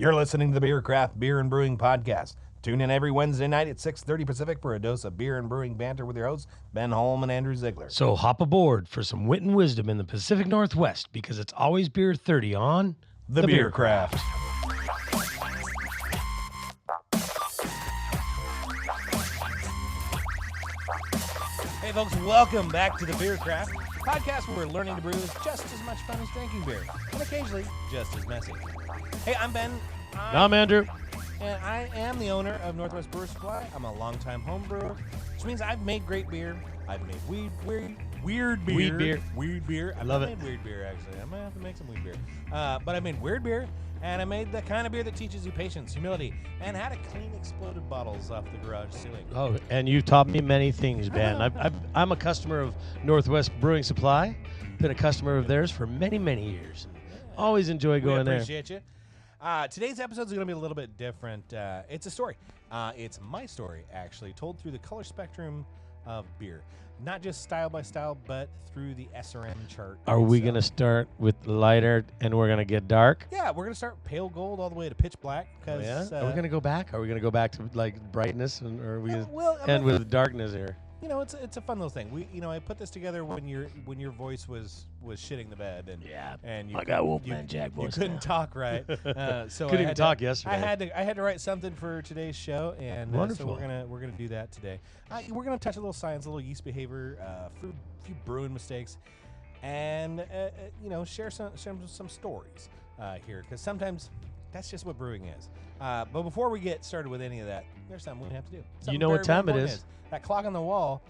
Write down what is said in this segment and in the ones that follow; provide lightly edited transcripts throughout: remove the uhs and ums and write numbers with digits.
You're listening to the Beer Craft Beer and Brewing Podcast. Tune in every Wednesday night at 6:30 Pacific for a dose of beer and brewing banter with your hosts, Ben Holm and Andrew Ziegler. So hop aboard for some wit and wisdom in the Pacific Northwest, because it's always beer 30 on The Beer Craft. Hey folks, welcome back to the Beer Craft podcast, where learning to brew is just as much fun as drinking beer, and occasionally just as messy. Hey, I'm Ben. I'm Andrew. And I am the owner of Northwest Brewer Supply. I'm a longtime home brewer, which means I've made great beer. I've made weird beer. I love it. I made weird beer, actually. I might have to make some weird beer. But I made weird beer, and I made the kind of beer that teaches you patience, humility, and how to clean exploded bottles off the garage ceiling. Oh, and you've taught me many things, Ben. I'm a customer of Northwest Brewing Supply. Been a customer of theirs for many, many years. Always enjoy going there. We appreciate you. Today's episode is going to be a little bit different. It's a story. It's my story, actually, told through the color spectrum of beer. Not just style by style, but through the SRM chart. Are we going to start with lighter and we're going to get dark? Yeah, we're going to start pale gold all the way to pitch black. Are we going to go back? Are we going to go back to like brightness, and or are we end with darkness here? You know, it's a fun little thing. I put this together when your voice was shitting the bed, and you, I got Wolfman Jack voice. You couldn't talk right, so couldn't even talk yesterday. I had to write something for today's show, and so we're gonna do that today. We're gonna touch a little science, a little yeast behavior, a few brewing mistakes, and share some stories here, because sometimes that's just what brewing is. But before we get started with any of that, there's something we have to do. You know what time it is. That clock on the wall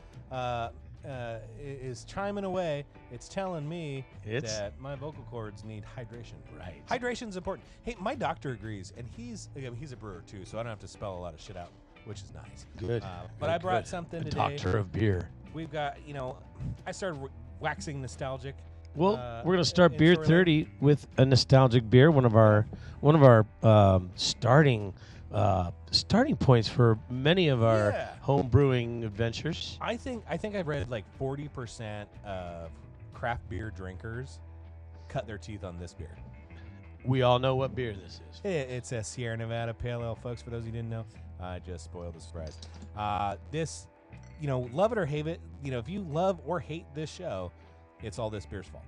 is chiming away. It's telling me that my vocal cords need hydration. Right. Hydration's important. Hey, my doctor agrees, and he's a brewer too, so I don't have to spell a lot of shit out, which is nice. Good. But I brought something today. Doctor of beer. We've got, I started waxing nostalgic. Well, we're gonna start Beer 30 with a nostalgic beer. One of our starting points for many of our home brewing adventures. I think I've read like 40% of craft beer drinkers cut their teeth on this beer. We all know what beer this is. It's a Sierra Nevada Pale Ale, folks. For those who didn't know, I just spoiled the surprise. This, love it or hate it. If you love or hate this show, it's all this beer's fault.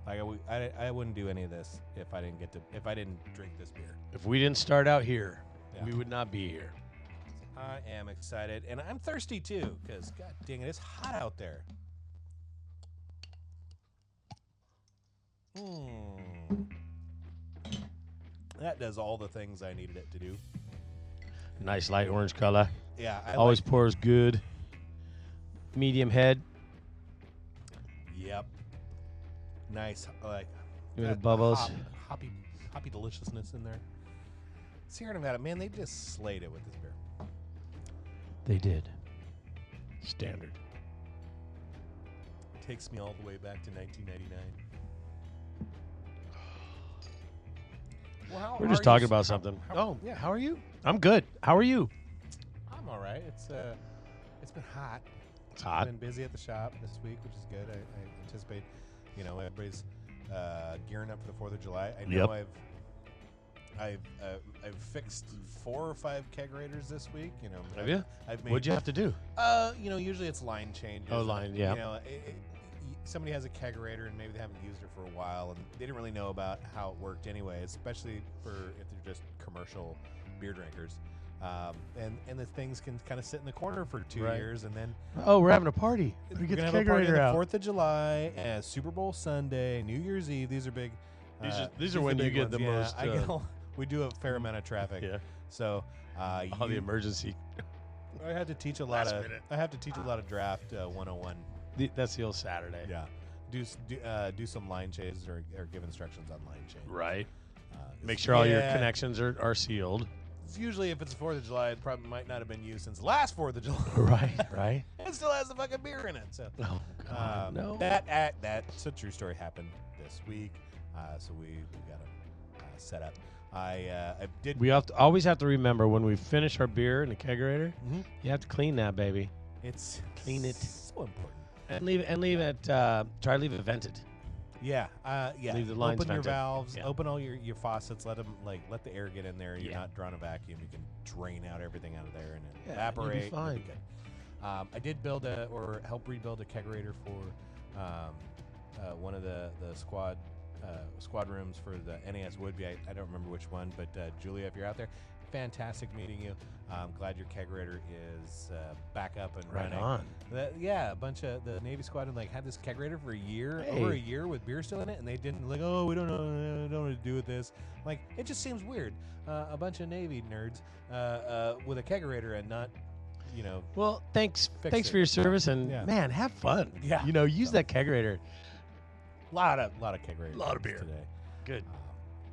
Like I wouldn't do any of this if I didn't drink this beer. If we didn't start out here, we would not be here. I am excited, and I'm thirsty too, because god dang it, it's hot out there. That does all the things I needed it to do. Nice light orange color. Yeah, always pours good. Medium head. Yep. Nice, bubbles. Hoppy deliciousness in there. Sierra Nevada, man, they just slayed it with this beer. They did. Standard. Takes me all the way back to 1999. Well, we're just talking about something. How are you? I'm good. How are you? I'm all right. It's been hot. It's hot. I've been busy at the shop this week, which is good. I anticipate, everybody's gearing up for the 4th of July. I know I've fixed 4 or 5 kegerators this week. Have you? What'd you have to do? Usually it's line changes. Oh, line, yeah. Somebody has a kegerator and maybe they haven't used it for a while, and they didn't really know about how it worked anyway, especially if they're just commercial beer drinkers. And the things can kind of sit in the corner for 2 years, and then we're having a party. We're gonna have a party on the 4th of July, Super Bowl Sunday, New Year's Eve. These are big. These are when you get ones. the most. We do a fair amount of traffic. Yeah. So all the emergency. I had to teach a lot of draft 101. That's the old Saturday. Yeah. Do some line changes or give instructions on line change. Right. Make sure all your connections are sealed. Usually, if it's the 4th of July, it probably might not have been used since last 4th of July. Right. It still has the fucking beer in it. So. Oh God, no. That's a true story. Happened this week. So we got them set up. I did. We always have to remember when we finish our beer in the kegerator, you have to clean that baby. It's clean it. So important. And leave it. Try to leave it vented. Yeah, yeah. Leave the lines open your vented. valves, Yeah. open all your faucets. Let them let the air get in there. You're Yeah. not drawing a vacuum. You can drain out everything out of there and Yeah, evaporate. you'll be fine. Good. I did build help rebuild a kegerator for one of the squad rooms for the NAS Woodby. I don't remember which one, but Julia, if you're out there, fantastic meeting you. I'm glad your kegerator is back up and Right running. on. A bunch of the Navy squadron had this kegerator for Hey. over a year with beer still in it, and they didn't oh, we don't know what to do with this. It just seems weird. A bunch of Navy nerds with a kegerator and not, Well, thanks Fix for it. your service, and Yeah. man, have fun. Yeah. Use that kegerator. lot of kegerators. Lot of beer. today. Good.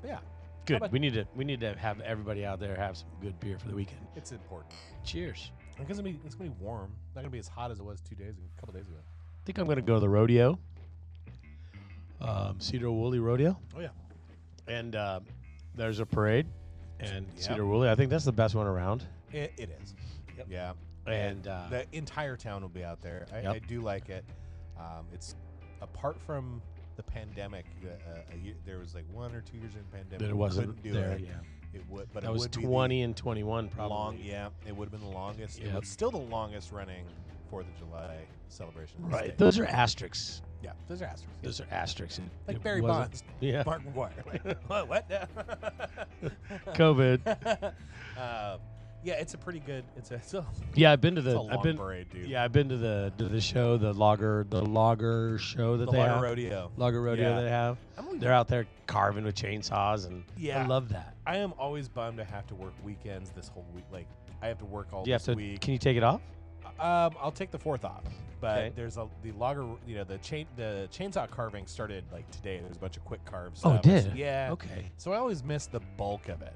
But yeah, Good. about- We need to have everybody out there have some good beer for the weekend. it's important. Cheers. Because it's gonna be warm. Not gonna be as hot as it was a couple days ago. I think I'm gonna go to the rodeo. Cedar Woolley Rodeo. Oh yeah. And there's a parade, and Yep. Cedar Woolley. I think that's the best one around. It is. Yep. Yeah. And The entire town will be out there. Yep. I do like it. It's apart from the pandemic. There was 1 or 2 years in the pandemic. that it we wasn't couldn't do there. it. Yeah, It would, but that it was would be 20 and 21 probably. long. Yeah, it would have been the longest. It Yep. was still the longest running 4th of July celebration. in the Right. state. Those are asterisks. Yeah, those are asterisks. Those are asterisks. Like It Barry wasn't- Bonds. Yeah. Mark McGuire. What? COVID. Yeah, it's a pretty good. It's a Yeah, I've been to it's a the. long I've been. parade, dude. Yeah, I've been to the show, the logger show that the they Lager have. Rodeo. Lager rodeo Yeah. they have. They're out there carving with chainsaws, and Yeah. I love that. I am always bummed to have to work weekends this whole week. I have to work all Do you have this to? week. Can you take it off? I'll take the 4th off, but Okay. there's the lager. The chainsaw carving started today. There's a bunch of quick carves. Oh, it did? Yeah. Okay. So I always miss the bulk of it.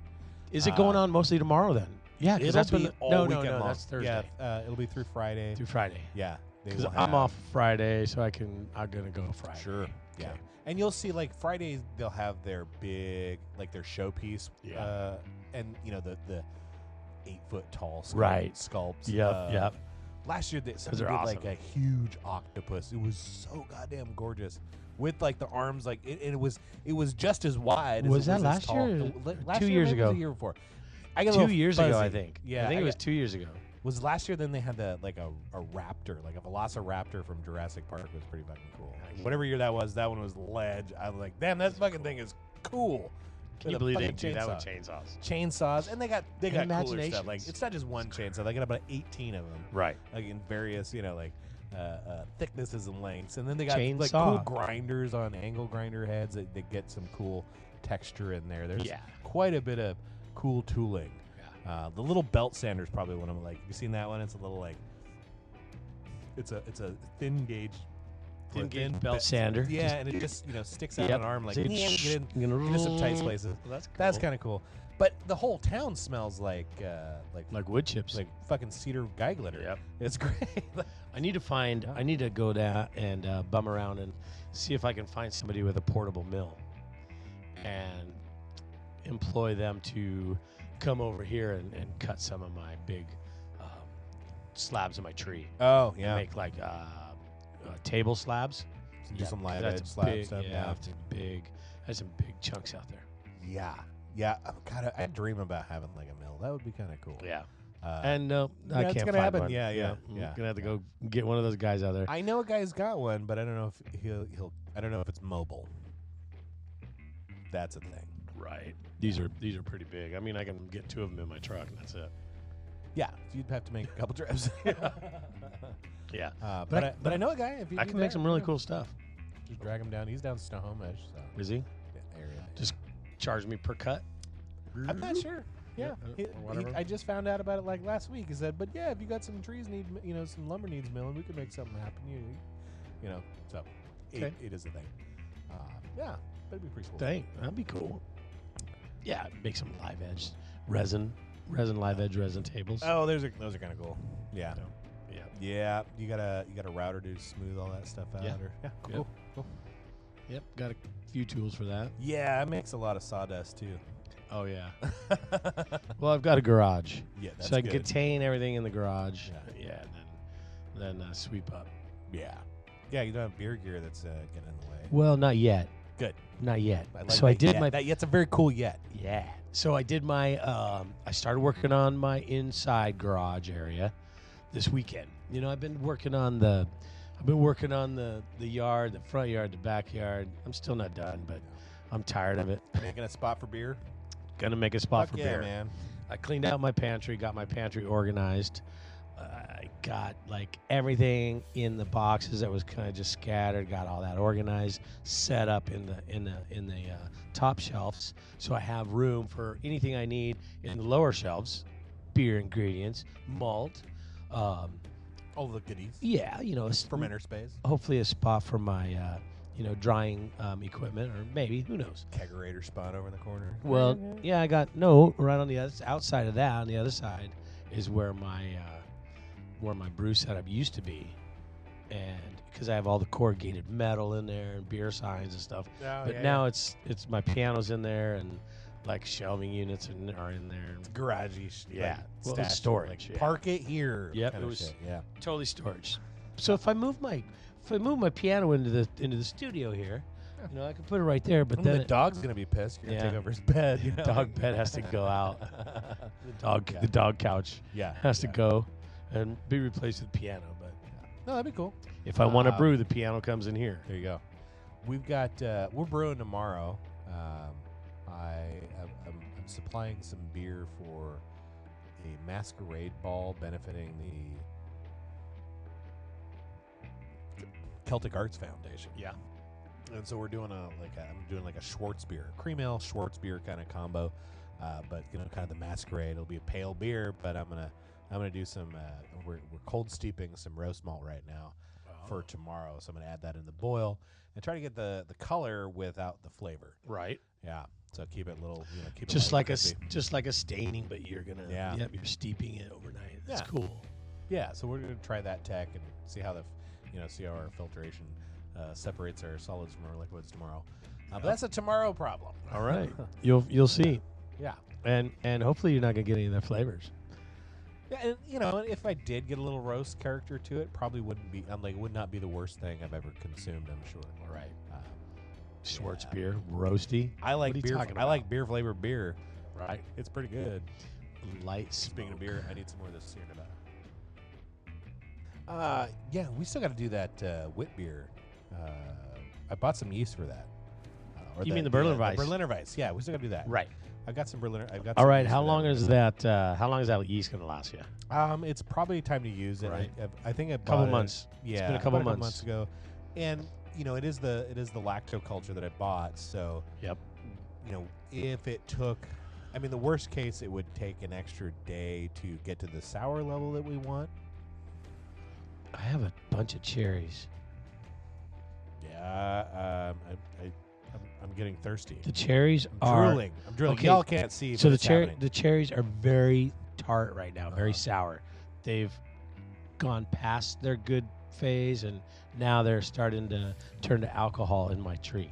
Is it going on mostly tomorrow then? Yeah, because It'll that's when be all no, weekend long. that's Thursday Yeah, it'll be through Friday. through Friday. Yeah, they Because will I'm have- off Friday, so I'm gonna go Friday. Sure. Yeah. Okay. And you'll see Fridays they'll have their big their showpiece. Yeah. And the 8-foot tall Right. sculpts. Yep. Last year somebody are did awesome. a huge octopus. It was so goddamn gorgeous. With the arms it was just as wide. Was as it that was last as tall. year? Last 2 year, years maybe it was ago? the year before. I got a 2 little years ago, I fuzzy. think. Yeah, I think it was 2 years ago. Was last year. Then they had a raptor, a velociraptor from Jurassic Park. Was pretty fucking cool. Nice. Whatever year that was ledge. I was like, damn, that fucking thing is cool. Can you With a believe they fucking do that with chainsaw. chainsaws? Chainsaws, and they got cooler stuff. Imaginations. It's not just one chainsaw. They got about 18 of them, Right. in various thicknesses and lengths. And then they got cool Chainsaw. grinders on angle grinder heads that get some cool texture in there. There's Yeah. quite a bit of cool tooling. Yeah. The little belt sander is probably one of them. You seen that one? It's a little it's a thin gauge. or a Thin-gauge belt bit- sander. Yeah, and it just sticks out Yep. an arm So you get into some tight places. That's cool. That's kind of cool. But the whole town smells like wood chips. fucking cedar guy glitter. Yep. It's great. I need to go down and bum around and see if I can find somebody with a portable mill and employ them to come over here and cut some of my big slabs of my tree. Oh And make table slabs. do some live That's edge slab big, stuff. Yeah, that's some big chunks out there. Yeah. God, I dream about having a mill. That would be kind of cool. Yeah. Uh, And no, yeah, I it's can't gonna find happen. one. Yeah. I'm gonna have to go get one of those guys out there. I know a guy's got one, but I don't know if he'll. I don't know if it's mobile. That's a thing. Right. These are pretty big. I mean, I can get 2 of them in my truck, and that's it. Yeah, you'd have to make a couple trips. Yeah. But I know a guy. If you I need can make that, some really yeah. cool stuff. Just drag him down. He's down Snohomish, so Is he? area. Just charge me per cut? I'm not sure. Yeah, Yeah, or whatever. I just found out about it last week. He said, "But yeah, if you got some trees some lumber needs milling, we could make something happen." So Okay. it is a thing. Yeah, that'd be pretty cool. Dang, that'd be cool. Yeah, make some live edge resin live edge resin tables. Oh, those are kind of cool. Yeah. Yeah. Yeah, you got a router to smooth all that stuff out. Yeah. Cool. Yep, got a few tools for that. Yeah, it makes a lot of sawdust too. Oh yeah. Well, I've got a garage, Yeah, that's so I can good. contain everything in the garage. Yeah. Yeah, and then sweep up. Yeah. Yeah, you don't have beer gear that's getting in the way. Well, not yet. Good. Not yet. I like So I did yet. my. That's a very cool yet. Yeah. So I did my. I started working on my inside garage area this weekend. I've been working on the yard, the front yard, the backyard. I'm still not done, but I'm tired of it. Making a spot for beer. Gonna make a spot for yeah, beer. Man. I cleaned out my pantry, got my pantry organized. I got like everything in the boxes that was kind of just scattered. Got all that organized, set up in the top shelves, so I have room for anything I need in the lower shelves, beer ingredients, malt, all the goodies. Yeah, fermenter space. Hopefully, a spot for my drying equipment, or maybe, who knows? Kegerator spot over in the corner. Well, yeah, I got right on the outside of that. On the other side is where my brew setup used to be, and because I have all the corrugated metal in there and beer signs and stuff. Now it's my piano's in there, and like shelving units are in there. It's garagey. Yeah, like it's storage. Like, park it here. Yep, it was shit. Yeah, totally storage. So if I move my piano into the studio here, I can put it right there. But then the dog's gonna be pissed. You're gonna take over his bed. The dog bed has to go out. The dog couch has to go and be replaced with piano. But no, that'd be cool. If I want to brew, the piano comes in here. There you go. We've got we're brewing tomorrow. I'm supplying some beer for a masquerade ball benefiting the Celtic Arts Foundation. Yeah. And so we're doing I'm doing a Schwartz beer, cream ale Schwartz beer kind of combo, but kind of the masquerade. It'll be a pale beer, but I'm gonna do some. We're cold steeping some roast malt right now for tomorrow, so I'm gonna add that in the boil and try to get the color without the flavor. Right. Yeah. So keep it little, keep it just like a staining, but you're gonna you're steeping it overnight. That's cool. Yeah. So we're gonna try that tech and see how see how our filtration separates our solids from our liquids tomorrow. But that's a tomorrow problem. All right. You'll see. Yeah. And hopefully you're not gonna get any of their flavors. Yeah, and if I did get a little roast character to it, probably wouldn't be. It would not be the worst thing I've ever consumed. I'm sure. Right. Schwartz beer, roasty. I like beer. I like beer flavored beer. Right. It's pretty good. Light. Speaking of beer, I need some more of this here about. Yeah, we still got to do that wit beer. I bought some yeast for that. You mean the Berliner Weiss? The Berliner Weiss. Yeah, we still got to do that. Right. I've got some Berliner. All right. How long is that? How long is that yeast going to last you? It's probably time to use it. Right. I think a couple months. Yeah, it's been a couple months ago, and it is the lactoculture that I bought. So yep. If it took, the worst case, it would take an extra day to get to the sour level that we want. I have a bunch of cherries. Yeah, I'm getting thirsty. The cherries I'm drooling. Okay. Y'all can't see. So but the cherries are very tart right now, very sour. They've gone past their good phase, and now they're starting to turn to alcohol in my tree.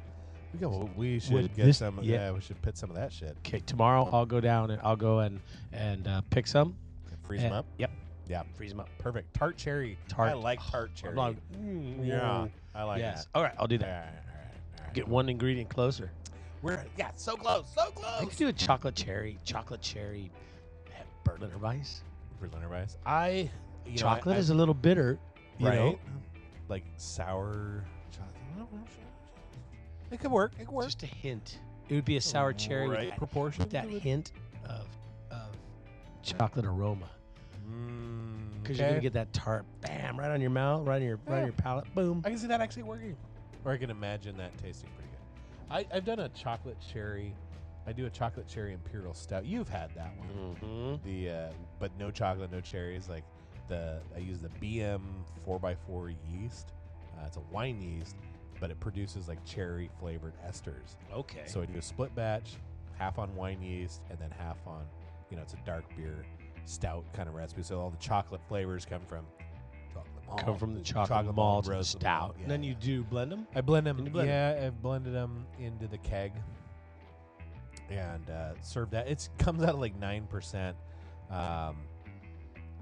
We should get some. Yeah, we should put some of that shit. Okay, tomorrow I'll go down and I'll go and pick some. Freeze them up. Yep. Yeah, freeze them up. Perfect. Tart cherry. I like tart cherry. Yeah, I like that. All right, I'll do that. All right. Get one ingredient closer. So close. I could do a chocolate cherry Berliner Weiss. Berliner Weiss. Chocolate is a little bitter, right? Like sour chocolate. It could work. Just a hint. It would be a sour cherry with proportion. That hint of chocolate aroma. Because you're gonna get that tart, bam, right on your mouth, right on your palate, boom. I can see that actually working, or I can imagine that tasting pretty good. I've done a chocolate cherry. I do a chocolate cherry imperial stout. You've had that one. Mm-hmm. But no chocolate, no cherries. Like I use the BM 4x4 yeast. It's a wine yeast, but it produces like cherry flavored esters. Okay. So I do a split batch, half on wine yeast, and then half on, it's a dark beer stout kind of recipe. So all the chocolate flavors come from the chocolate malt and the stout. Yeah, and then you do blend them? I blend them. I've blended them into the keg and served that. It comes out at like 9%.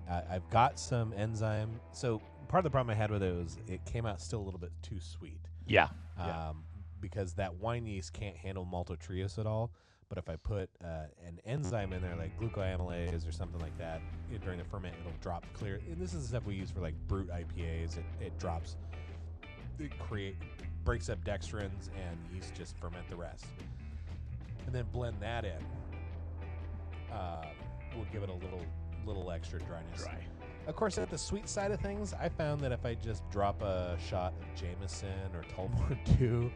I've got some enzyme. So part of the problem I had with it was it came out still a little bit too sweet. Yeah. Because that wine yeast can't handle maltodextrin at all. But if I put an enzyme in there like glucoamylase or something like that during the ferment, it'll drop clear. And this is the stuff we use for like Brewed IPAs. It drops, breaks up dextrins, and yeast just ferment the rest. And then blend that in. We'll give it a little extra dryness. Dry. Of course, at the sweet side of things, I found that if I just drop a shot of Jameson or Tullamore Dew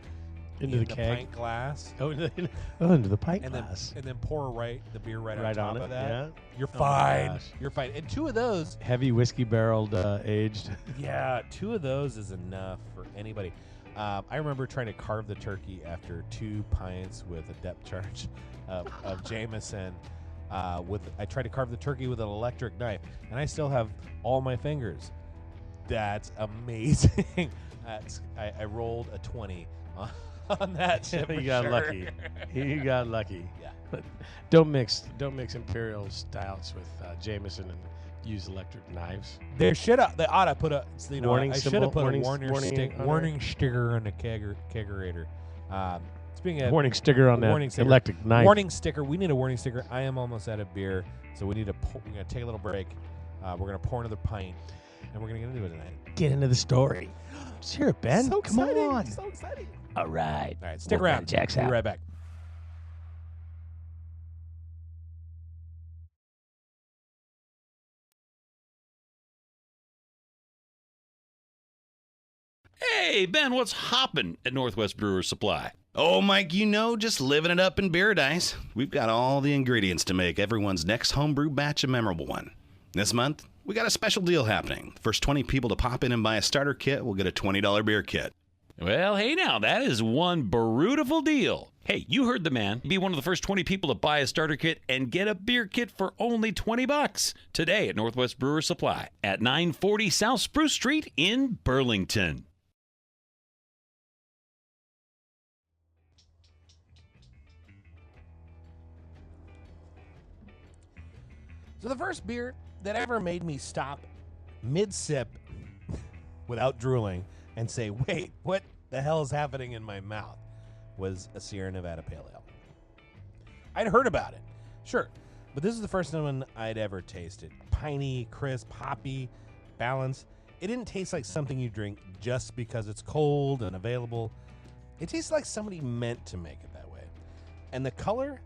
into the keg pint glass, into the pint glass, and then pour the beer right on top of that, yeah. You're fine. You're fine. And 2 of those, heavy whiskey barreled aged. Yeah, 2 of those is enough for anybody. I remember trying to carve the turkey after 2 pints with a depth charge of Jameson. I tried to carve the turkey with an electric knife, and I still have all my fingers. That's amazing. I rolled a 20 on that ship. You got lucky. You got lucky. Yeah. But don't mix imperial stouts with Jameson and use electric knives. They ought to put a warning I should have put a warning sticker on the kegerator. Speaking of warning sticker on that electric knife. Warning sticker. We need a warning sticker. I am almost out of beer, so we need to. We're gonna take a little break. We're gonna pour another pint, and we're gonna get into it tonight. Get into the story. Let's hear it, Ben. So Come exciting. on. So exciting. All right. All right. Stick around. Jack's We'll out. be right back. Hey, Ben, what's hoppin' at Northwest Brewers Supply? Oh, Mike, just living it up in Paradise. We've got all the ingredients to make everyone's next homebrew batch a memorable one. This month, we got a special deal happening. The first 20 people to pop in and buy a starter kit will get a $20 beer kit. Well, hey now, that is one beautiful deal. Hey, you heard the man. Be one of the first 20 people to buy a starter kit and get a beer kit for only $20 today at Northwest Brewers Supply at 940 South Spruce Street in Burlington. So the first beer that ever made me stop mid-sip without drooling and say, wait, what the hell is happening in my mouth, was a Sierra Nevada Pale Ale. I'd heard about it, sure, but this is the first one I'd ever tasted. Piney, crisp, hoppy, balanced. It didn't taste like something you drink just because it's cold and available. It tastes like somebody meant to make it that way. And the color,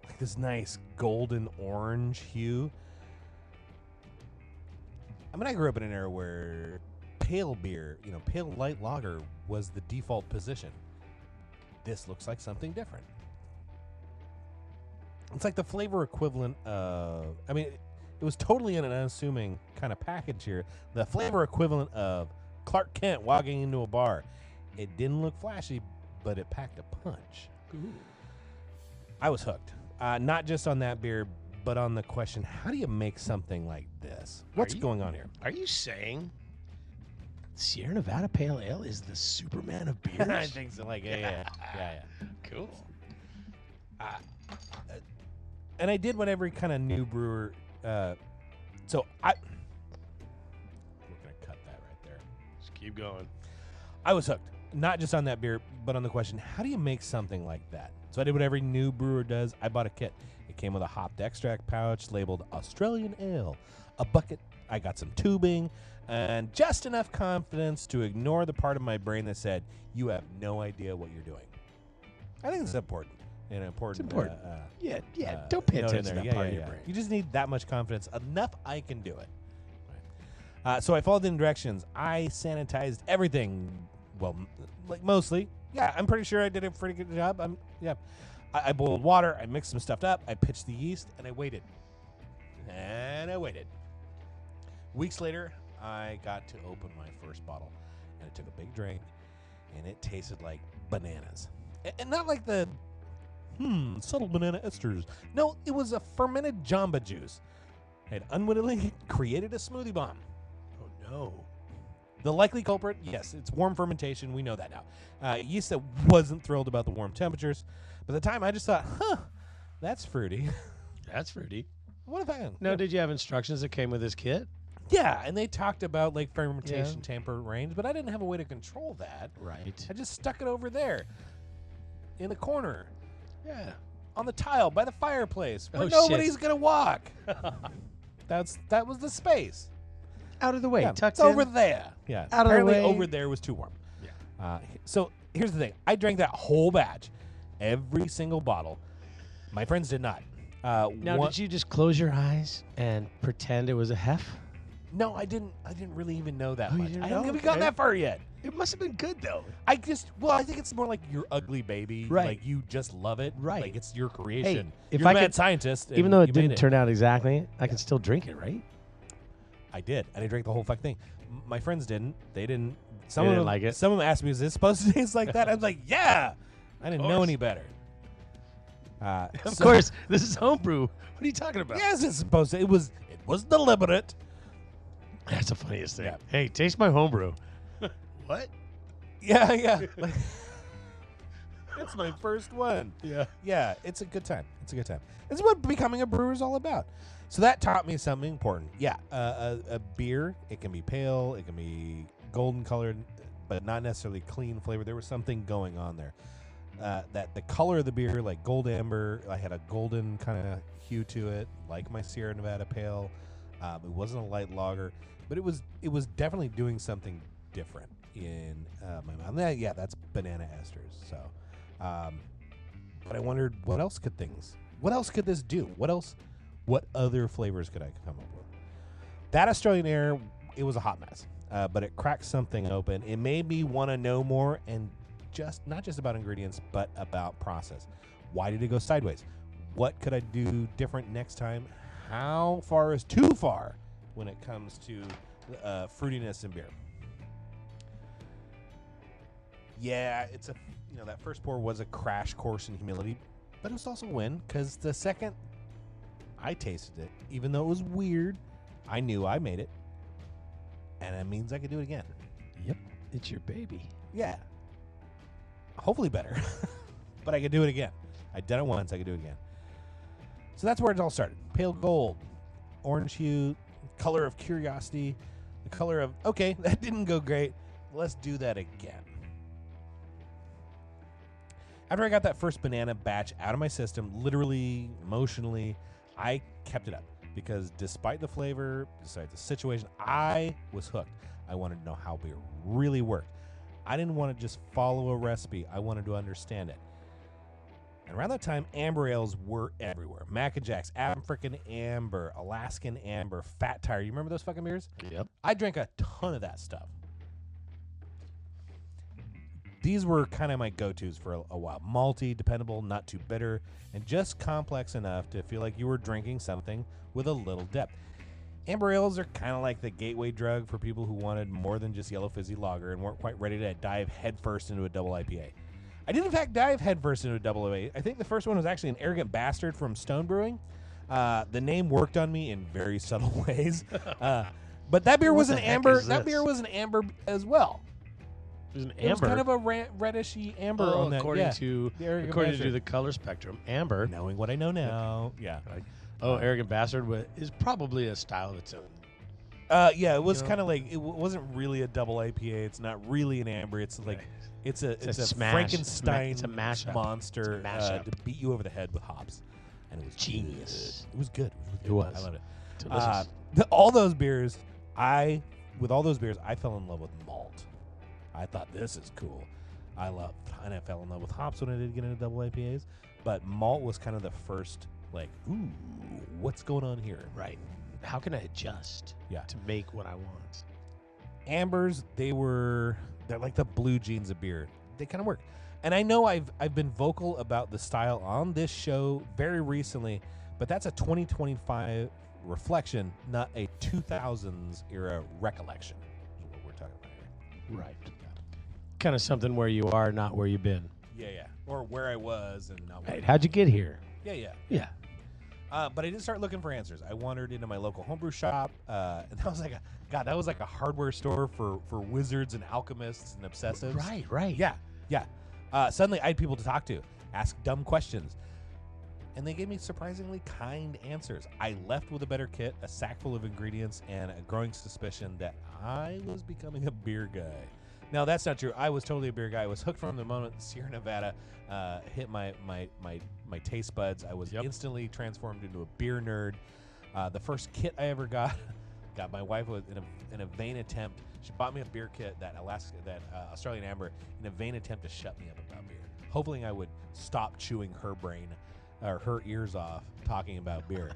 like this nice golden orange hue. I mean, I grew up in an era where pale beer, pale light lager was the default position. This looks like something different. It's like the flavor equivalent of, it was totally in an unassuming kind of package here. The flavor equivalent of Clark Kent walking into a bar. It didn't look flashy, but it packed a punch. Ooh. I was hooked. Not just on that beer, but on the question, how do you make something like this? What's going on here? Are you saying Sierra Nevada Pale Ale is the Superman of beers? I think so. Yeah. Cool. And I did what every kind of new brewer. We're going to cut that right there. Just keep going. I was hooked. Not just on that beer, but on the question, how do you make something like that? So I did what every new brewer does. I bought a kit. It came with a hopped extract pouch labeled Australian Ale, a bucket. I got some tubing, and just enough confidence to ignore the part of my brain that said, you have no idea what you're doing. I think it's important. It's important. Don't pay attention to that part of your brain. You just need that much confidence. Enough I can do it. Right. So I followed the directions. I sanitized everything. Well, like mostly. Yeah, I'm pretty sure I did a pretty good job. I boiled water. I mixed some stuff up. I pitched the yeast, and I waited. Weeks later, I got to open my first bottle, and I took a big drink, and it tasted like bananas. And not like the subtle banana esters. No, it was a fermented Jamba Juice. I had unwittingly created a smoothie bomb. Oh, no. The likely culprit, yes, it's warm fermentation. We know that now. Yeast that wasn't thrilled about the warm temperatures. But at the time, I just thought, that's fruity. That's fruity. What if I... Now, did you have instructions that came with this kit? Yeah, and they talked about like fermentation temper range, but I didn't have a way to control that. Right. I just stuck it over there in the corner. Yeah. On the tile by the fireplace where Oh, nobody's shit. going to walk. That was the space. Out of the way. Yeah, Tucked it's in. over there. Yeah. Out of the Apparently way. over there was too warm. Yeah. So here's the thing. I drank that whole batch, every single bottle. My friends did not. Now, did you just close your eyes and pretend it was a hef? No, I didn't really even know that Oh, you much. didn't I haven't know? even gotten Okay. that far yet. It must have been good, though. I think it's more like your ugly baby. Right. Like you just love it. Right. Like it's your creation. if You're I a mad could- scientist. Even and though it you made didn't turn out exactly, I can still drink it, right? I did, and I drank the whole fucking thing. My friends didn't. They didn't. They didn't like it? Some of them asked me, "Is this supposed to taste like that?" I was like, "Yeah." I didn't know course. any better. Of course, this is homebrew. What are you talking about? Yes, it's supposed to. It was deliberate. That's the funniest thing. Yeah. Hey, taste my homebrew. What? Yeah, yeah. Like, that's my first one. Yeah. Yeah, it's a good time. It's a good time. This is what becoming a brewer is all about. So that taught me something important. Yeah, a beer, it can be pale, it can be golden colored, but not necessarily clean flavor. There was something going on there. That the color of the beer, like gold amber, I had a golden kind of hue to it, like my Sierra Nevada pale. It wasn't a light lager, but it was definitely doing something different in my mouth. Yeah, that's banana esters. So, but I wondered what else could this do? What other flavors could I come up with? That Australian Air, it was a hot mess, but it cracked something open. It made me want to know more, and not just about ingredients, but about process. Why did it go sideways? What could I do different next time? How far is too far when it comes to fruitiness in beer? Yeah, that first pour was a crash course in humility, but it was also a win because the second I tasted it, even though it was weird, I knew I made it, and it means I could do it again. Yep. It's your baby. Yeah. Hopefully better, but I could do it again. I did it once, I could do it again. So that's where it all started. Pale gold, orange hue, color of curiosity, the color of, okay, that didn't go great. Let's do that again. After I got that first banana batch out of my system, literally, emotionally, I kept it up because despite the flavor, despite the situation, I was hooked. I wanted to know how beer really worked. I didn't want to just follow a recipe. I wanted to understand it. And around that time, amber ales were everywhere. Mac and Jack's, African Amber, Alaskan Amber, Fat Tire. You remember those fucking beers? Yep. I drank a ton of that stuff. These were kind of my go-tos for a while. Malty, dependable, not too bitter, and just complex enough to feel like you were drinking something with a little depth. Amber ales are kind of like the gateway drug for people who wanted more than just yellow fizzy lager and weren't quite ready to dive headfirst into a double IPA. I did, in fact, dive headfirst into a double IPA. I think the first one was actually an Arrogant Bastard from Stone Brewing. The name worked on me in very subtle ways. But that beer was an amber. That beer was an amber as well. It was an It was amber. kind of a reddishy amber on that. according Yeah. to The Arrogant according Bastard. to the color spectrum, amber. Knowing what I know now. Yeah. Arrogant Bastard is probably a style of its own. Yeah, it was You know? kind of like, it wasn't really a double IPA. It's not really an amber. It's like, it's a smash. Frankenstein It's a mashup. monster It's a mashup. to beat you over the head with hops. And it was Genius. good. It was good. It was. I loved it. Delicious. All those beers, I fell in love with malt. I thought this is cool. And I fell in love with hops when I did get into double IPAs. But malt was kind of the first, like, ooh, what's going on here? Right. How can I adjust to make what I want? Ambers, they're like the blue jeans of beer. They kind of work. And I know I've been vocal about the style on this show very recently, but that's a 2025 reflection, not a 2000s era recollection. Is what we're talking about here. Right. Kind of something where you are, not where you've been. Yeah. Or where I was and not where. Right. How'd you get here? Yeah. Yeah. But I did start looking for answers. I wandered into my local homebrew shop, and that was like a hardware store for wizards and alchemists and obsessives. Right. Yeah. Suddenly I had people to talk to, ask dumb questions. and they gave me surprisingly kind answers. I left with a better kit, a sack full of ingredients, and a growing suspicion that I was becoming a beer guy. Now, that's not true. I was totally a beer guy. I was hooked from the moment Sierra Nevada hit my taste buds. I was instantly transformed into a beer nerd. The first kit I ever got my wife was in a vain attempt. She bought me a beer kit, that Australian Amber, in a vain attempt to shut me up about beer, hoping I would stop chewing her brain or her ears off talking about beer.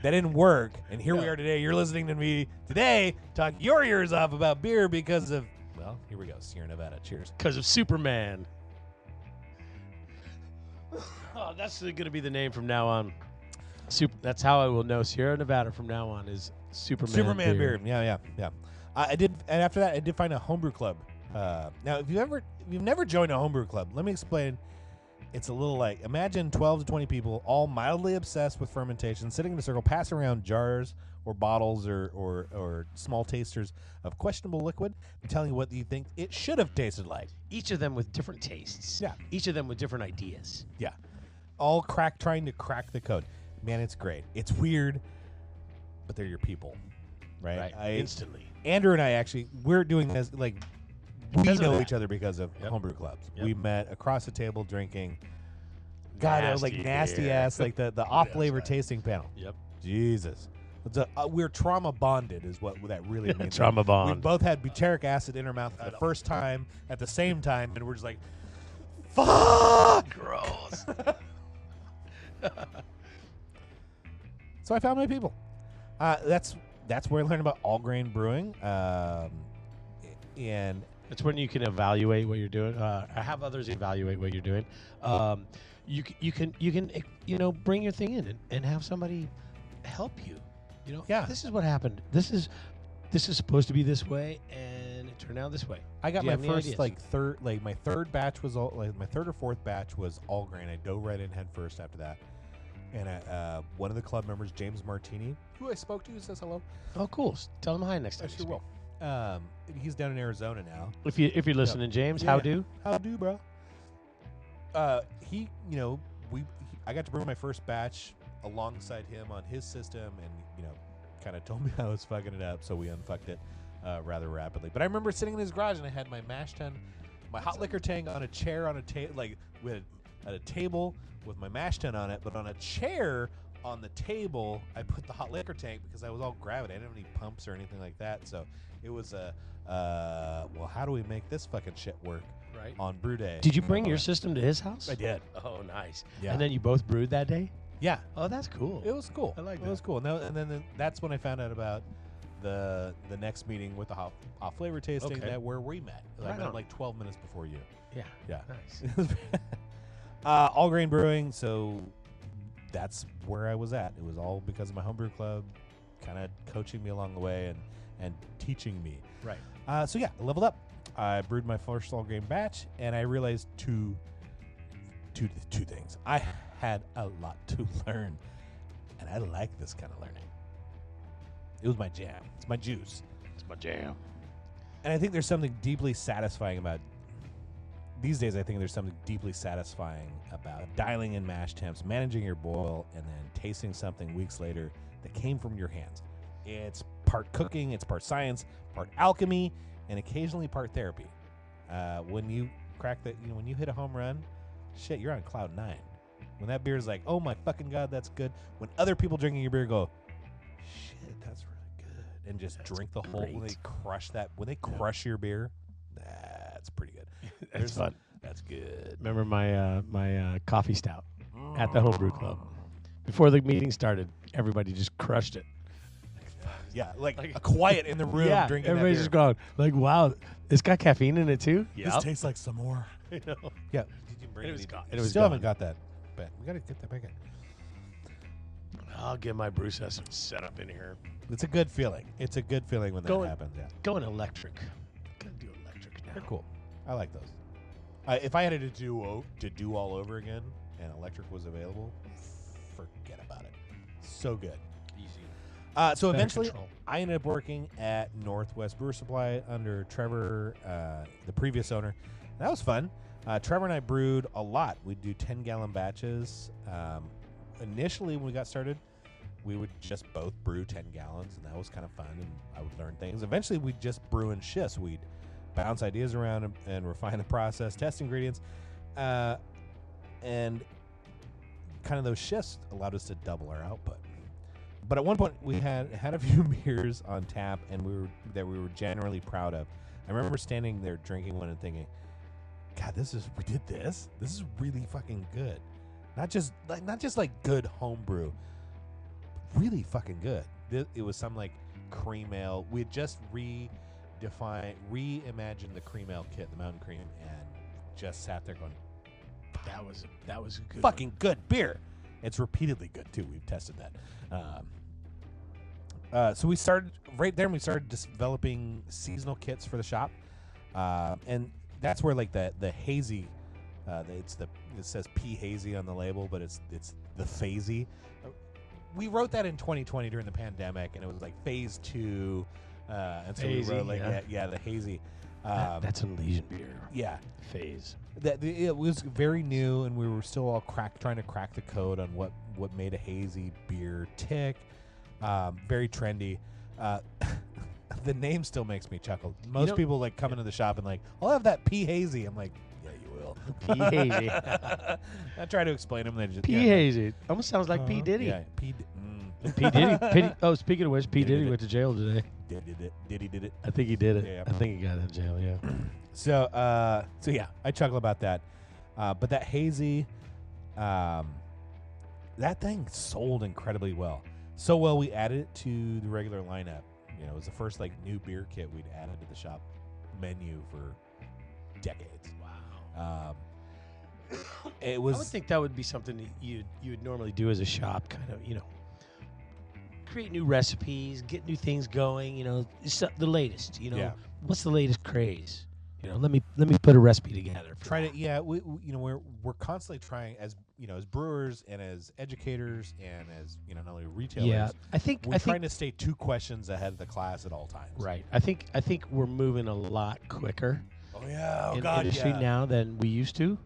That didn't work, and here we are today. You're listening to me today talk your ears off about beer because of, well, here we go, Sierra Nevada. Cheers. Because of Superman. Oh, that's going to be the name from now on. That's how I will know Sierra Nevada from now on is Superman beer. Yeah. I did, and after that, I did find a homebrew club. Now, if you've never joined a homebrew club, let me explain. It's a little like, imagine 12 to 20 people, all mildly obsessed with fermentation, sitting in a circle, passing around jars or bottles or small tasters of questionable liquid, and telling you what you think it should have tasted like. Each of them with different tastes. Yeah. Each of them with different ideas. Yeah. All trying to crack the code. Man, it's great. It's weird, but they're your people, right? Instantly. Andrew and I actually, we're doing this, like, we know each other because of homebrew clubs. We met across the table drinking. God, it was like nasty ass, like the off-flavor tasting panel. Yep. Jesus. We're trauma bonded is what that really means. Trauma bond. We both had butyric acid in our mouth for the first time at the same time, and we're just like, fuck! Gross. So I found my people. That's where I learned about all grain brewing. And it's when you can evaluate what you're doing. Have others evaluate what you're doing. You can bring your thing in and have somebody help you. This is what happened. This is supposed to be this way, and it turned out this way. I got my first my third batch was my third or fourth batch was all grain. I dove right in head first after that. And one of the club members, James Martini, who I spoke to, says hello. Oh, cool. Tell him hi next time. I sure will. He's down in Arizona now. If you're listening, James, how do? How do, bro? I got to brew my first batch alongside him on his system, and kind of told me I was fucking it up, so we unfucked it rather rapidly. But I remember sitting in his garage, and I had my mash tun, my hot liquor tank on a chair on a table, like at a table with my mash tun on it, but on a chair on the table, I put the hot liquor tank because I was all gravity. I didn't have any pumps or anything like that, so it was well, how do we make this fucking shit work on brew day? Did you bring your system to his house? I did. Oh, nice. Yeah. And then you both brewed that day? Yeah. Oh, that's cool. It was cool. I like that. It was cool. And then that's when I found out about the next meeting with the off flavor tasting where we met. I met like 12 minutes before you. Yeah. Nice. All grain brewing, so that's where I was at. It was all because of my homebrew club, kind of coaching me along the way and teaching me. Right. So yeah, I leveled up. I brewed my first all grain batch, and I realized two things. I had a lot to learn, and I like this kind of learning. It was my jam. It's my juice. It's my jam. And I think there's something deeply satisfying about these days. I think there's something deeply satisfying about dialing in mash temps, managing your boil, and then tasting something weeks later that came from your hands. It's part cooking, it's part science, part alchemy, and occasionally part therapy. When you crack that, when you hit a home run, shit, you're on cloud 9. When that beer is like, oh my fucking God, that's good. When other people drinking your beer go, shit, that's really good, and just drink the whole. When they crush your beer, that's pretty good. That's fun. That's good. Remember my coffee stout at the homebrew club. Before the meeting started, everybody just crushed it. Yeah, like a quiet in the room drinking everybody's that just going, like, wow, it's got caffeine in it too? Yeah. This tastes like some more. I know. Yeah. Did you bring it? It was still haven't got that. But we got to get that back in. I'll get my brew system set up in here. It's a good feeling. It's a good feeling when that happens, yeah. Going electric. Gotta do electric now. They're cool. I like those. If I had to do all over again and electric was available, forget about it. So good. Easy. So eventually, I ended up working at Northwest Brewer Supply under Trevor, the previous owner. That was fun. Trevor and I brewed a lot. We'd do 10-gallon batches. initially when we got started, we would just both brew 10 gallons, and that was kind of fun, and I would learn things. Eventually, we'd just brew in shifts. We'd bounce ideas around and refine the process, test ingredients, and kind of those shifts allowed us to double our output. But at one point, we had a few beers on tap, and we were generally proud of. I remember standing there drinking one and thinking, God, we did this? This is really fucking good. Not just like good homebrew. Really fucking good. It was some like cream ale. We had just reimagined the cream ale kit, the Mountain Cream, and just sat there going, That was a good fucking good beer. It's repeatedly good too. We've tested that. So we started right there, and we started developing seasonal kits for the shop, and that's where like the hazy, it says P hazy on the label, but it's the phasey. We wrote that in 2020 during the pandemic, and it was like phase 2, and so Hazy, we wrote like the hazy. That's an Elysian beer. Yeah, Phase. It was very new, and we were still all trying to crack the code on what made a hazy beer tick. Very trendy. The name still makes me chuckle. Most people like come into the shop and like, I'll have that P hazy. I'm like, yeah, you will. P hazy. I try to explain them. They just P hazy. Almost sounds like P Diddy. Yeah, P Diddy. Oh, speaking of which, P Diddy went to jail today. Diddy did it. I think he did it. Yeah. I think he got in jail. Yeah. So yeah, I chuckle about that. But that hazy, that thing sold incredibly well. So well, we added it to the regular lineup. You know, it was the first like new beer kit we'd added to the shop menu for decades. Wow. It was. I would think that would be something that you would normally do as a shop, kind of, create new recipes, get new things going. The latest. Yeah. What's the latest craze? Let me put a recipe together. Try to, yeah. We're constantly trying as brewers and as educators and as not only retailers. Yeah, I think trying to stay 2 questions ahead of the class at all times. Right. I think we're moving a lot quicker. Oh yeah. In the industry now than we used to.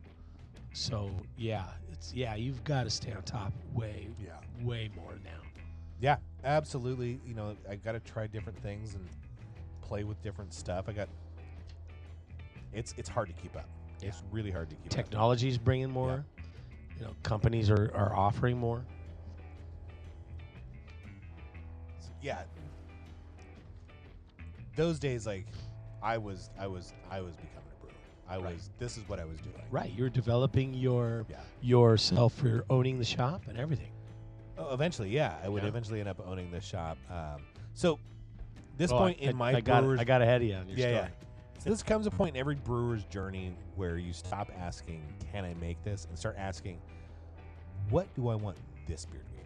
So you've got to stay on top way more now. Yeah, absolutely. I got to try different things and play with different stuff. It's hard to keep up. It's really hard to keep up. Technology's bringing more. Yeah. Companies are offering more. Yeah. Those days, like, I was becoming a brewer. This is what I was doing. Right. You're developing yourself for owning the shop and everything. Oh, eventually, yeah. I would eventually end up owning the shop. So this point in my brewer's... I got ahead of you on your story. Yeah. So this comes a point in every brewer's journey where you stop asking, can I make this? And start asking, what do I want this beer to be?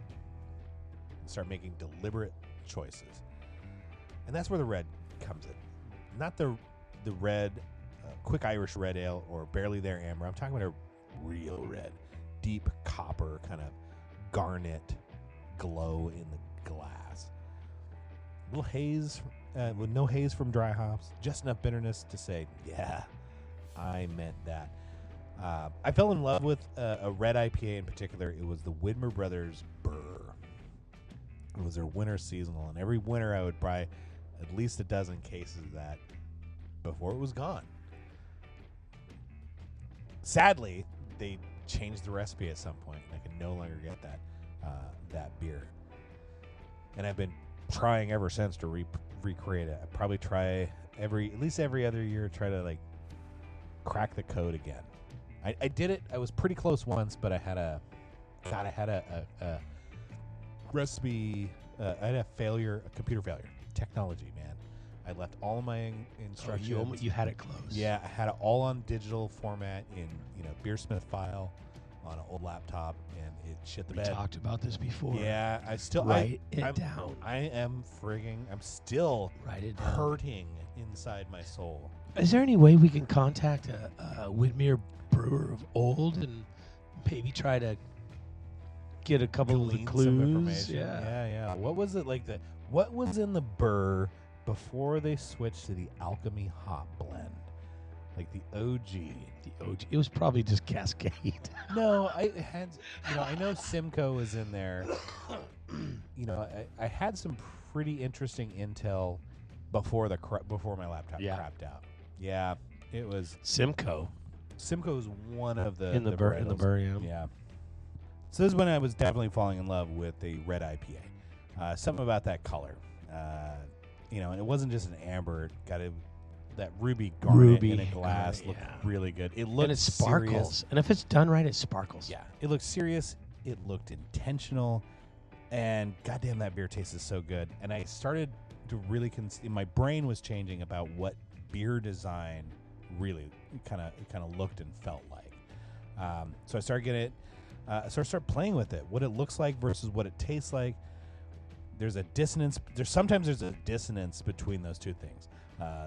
And start making deliberate choices. And that's where the red comes in. Not the red, quick Irish red ale or barely there amber. I'm talking about a real red, deep copper kind of garnet glow in the glass. A little haze, with no haze from dry hops, just enough bitterness to say, yeah, I meant that. I fell in love with a red IPA in particular. It was the Widmer Brothers Burr. It was their winter seasonal, and every winter I would buy at least a dozen cases of that before it was gone. Sadly, they changed the recipe at some point, and I can no longer get that beer. And I've been trying ever since to recreate it. I probably try at least every other year, try to like crack the code again. I did it. I was pretty close once, but I had a recipe. I had a computer failure. Technology, man. I left all of my instructions. You had it close. Yeah, I had it all on digital format in Beersmith file on an old laptop, and it shit the bed. We talked about this before. Yeah, I still write it down. I'm still write it down. Hurting inside my soul. Is there any way we can contact a Widmer brewer of old and maybe try to get a couple of the clues? Some information. Yeah. What was it like? What was in the Burr before they switched to the Alchemy hop blend? like the OG. The OG. It was probably just Cascade. No, I had, I know Simcoe was in there. I had some pretty interesting intel before before my laptop crapped out. Yeah, it was Simcoe. Simcoe was one of the in the Burr. Yeah. So this is when I was definitely falling in love with the red IPA. Something about that color, and it wasn't just an amber. It got that ruby garnet in a glass. Looked really good. It looked and it sparkles. Serious. And if it's done right, it sparkles. Yeah, it looked serious. It looked intentional, and goddamn, that beer tasted so good. And I started to really my brain was changing about what beer design really kind of looked and felt like. So I started getting it. So I started playing with it, what it looks like versus what it tastes like. There's a dissonance. Sometimes there's a dissonance between those two things.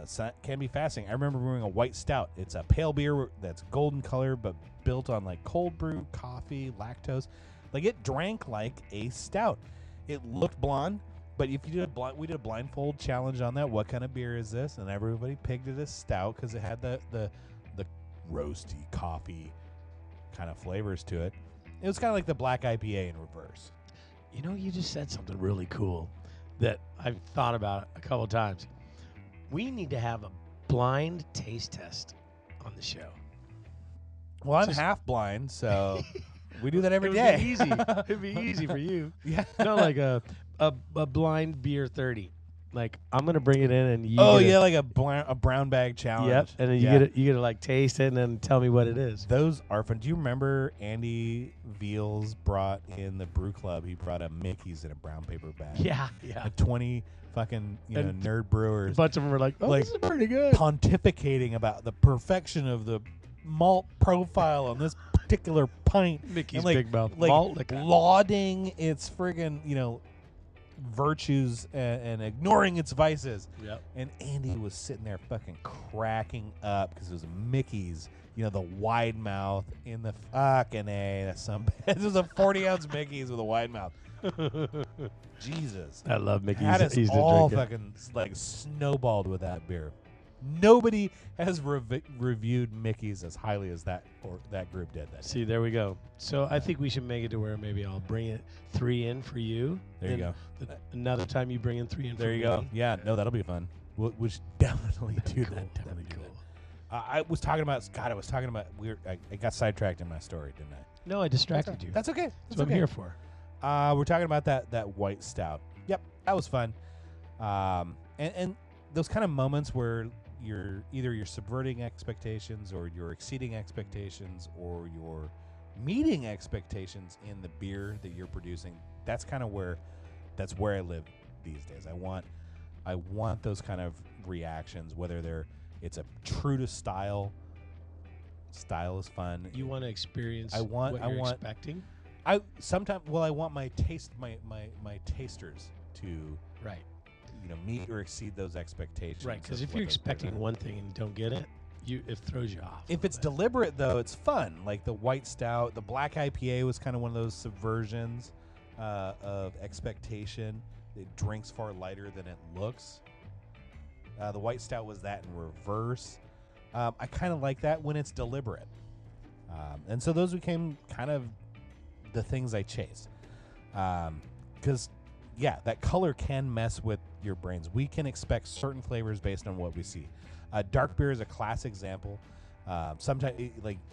So it can be fascinating. I remember brewing a white stout. It's a pale beer that's golden color, but built on like cold brew, coffee, lactose. Like it drank like a stout. It looked blonde, but if you did we did a blindfold challenge on that. What kind of beer is this? And everybody picked it as stout because it had the roasty coffee kind of flavors to it. It was kind of like the black IPA in reverse. You just said something really cool that I've thought about a couple of times. We need to have a blind taste test on the show. Well, I'm half blind, so we do that every day. It'd be easy for you. Yeah. No, like a blind beer 30. Like I'm gonna bring it in and you. Like a brown bag challenge. Yep. And then you get to like taste it and then tell me what it is. Those are fun. Do you remember Andy Veals brought in the brew club? He brought a Mickey's in a brown paper bag. Yeah. Like 20 fucking nerd brewers. A bunch of them were like, this is pretty good. Pontificating about the perfection of the malt profile on this particular pint. Mickey's and big mouth malt, lauding its friggin' virtues and ignoring its vices. Yep. And Andy was sitting there fucking cracking up because it was Mickey's, the wide mouth in the fucking A. That's some. It was a 40-ounce Mickey's with a wide mouth. Jesus. I love Mickey's. Had us all fucking like snowballed with that beer. Nobody has reviewed Mickey's as highly as that group did. That See, there we go. So I think we should make it to where maybe I'll bring it 3 in for you. There you go. Another time you bring in 3 in for me. There you go. Yeah, no, that'll be fun. We should definitely do that. Definitely cool. I was talking about I got sidetracked in my story, didn't I? No, I distracted you. That's okay. That's what I'm here for. We're talking about that white stout. Yep, that was fun. And those kind of moments where you're subverting expectations or you're exceeding expectations or you're meeting expectations in the beer that you're producing. That's where I live these days. I want those kind of reactions, whether it's a true to style. Style is fun. You want to experience what you're expecting? I want my tasters to meet or exceed those expectations. Right, because if you're expecting one thing and don't get it, it throws you off. If it's deliberate, though, it's fun. Like the white stout, the black IPA was kind of one of those subversions of expectation. It drinks far lighter than it looks. The white stout was that in reverse. I kind of like that when it's deliberate. And so those became kind of the things I chase. Because, that color can mess with your brains. We can expect certain flavors based on what we see. Dark beer is a classic example. Sometimes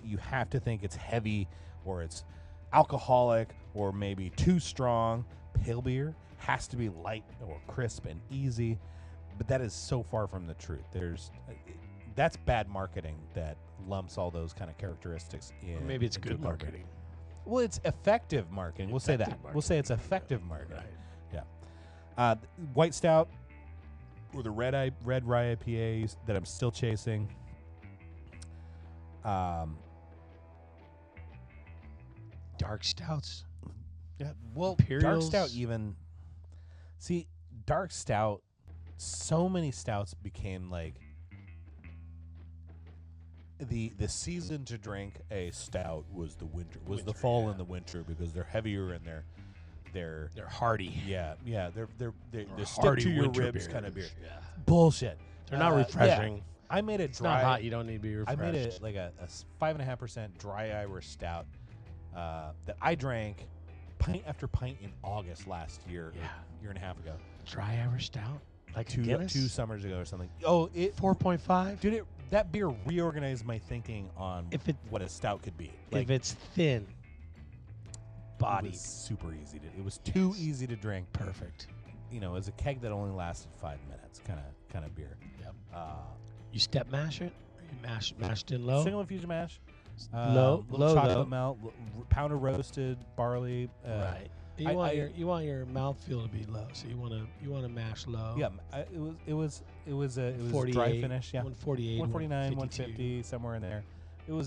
you have to think it's heavy or it's alcoholic or maybe too strong. Pale beer has to be light or crisp and easy, but that is so far from the truth. That's bad marketing that lumps all those kind of characteristics in. Or maybe it's good marketing. Well, it's effective marketing. We'll say that. Marketing. We'll say it's effective marketing. Right. Yeah. White stout or the red rye IPAs that I'm still chasing. Dark stouts. Yeah. Well, Imperials. dark stout even. See, dark stout. So many stouts became like the season to drink a stout was the winter, the fall and the winter because they're heavier and they're hearty. Yeah, they're stick hardy to your winter ribs beers. kind of beer. Yeah. Bullshit. They're not refreshing. I made a It's dry. not hot. You don't need to be refreshed. I made it like a 5.5% dry Irish stout that I drank pint after pint in August last year, Yeah. year and a half ago, Dry Irish stout? Like two Guinness? summers ago or something. Oh, it 4.5? dude, that beer reorganized my thinking on what a stout could be. Like, If it's thin, it bodied, was super easy to. It was too easy to drink. perfect. You know, it was a keg that only lasted 5 minutes, kind of beer. Yep. Uh, You step mash it? Or you mashed in low? Single infusion mash. Low, little low, chocolate though. melt, pound of roasted barley. Right. You want your mouthfeel to be low, so you want to mash low. Yeah, it was 48, dry finish. Yeah, 148, 149, 152. 150, somewhere in there.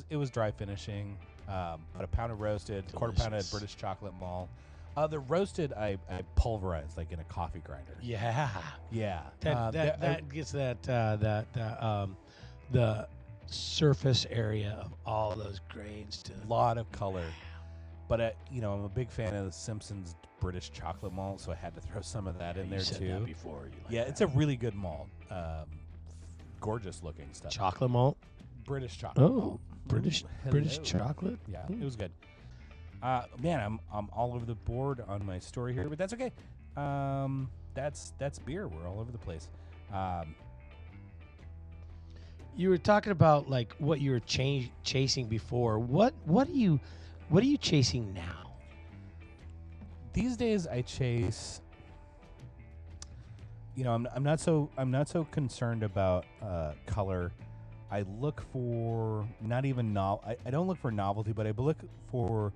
It was dry finishing. About a pound of roasted, quarter pound of Delicious. British chocolate malt. The roasted I pulverized like in a coffee grinder. Yeah. Yeah, That gets the surface area of all those grains to a lot of color. But I'm a big fan of the Simpsons British chocolate malt, so I had to throw some of that in you there said too. that before. You like Yeah, that. it's a really good malt. Gorgeous looking stuff. chocolate malt. British chocolate. Oh, malt. British Hello. chocolate. Yeah, it was good. Man, I'm all over the board on my story here, but that's okay. That's beer. We're all over the place. You were talking about like what you were chasing before. What are you chasing now? These days, I chase. I'm not so concerned about color. I look for not even I don't look for novelty, but I look for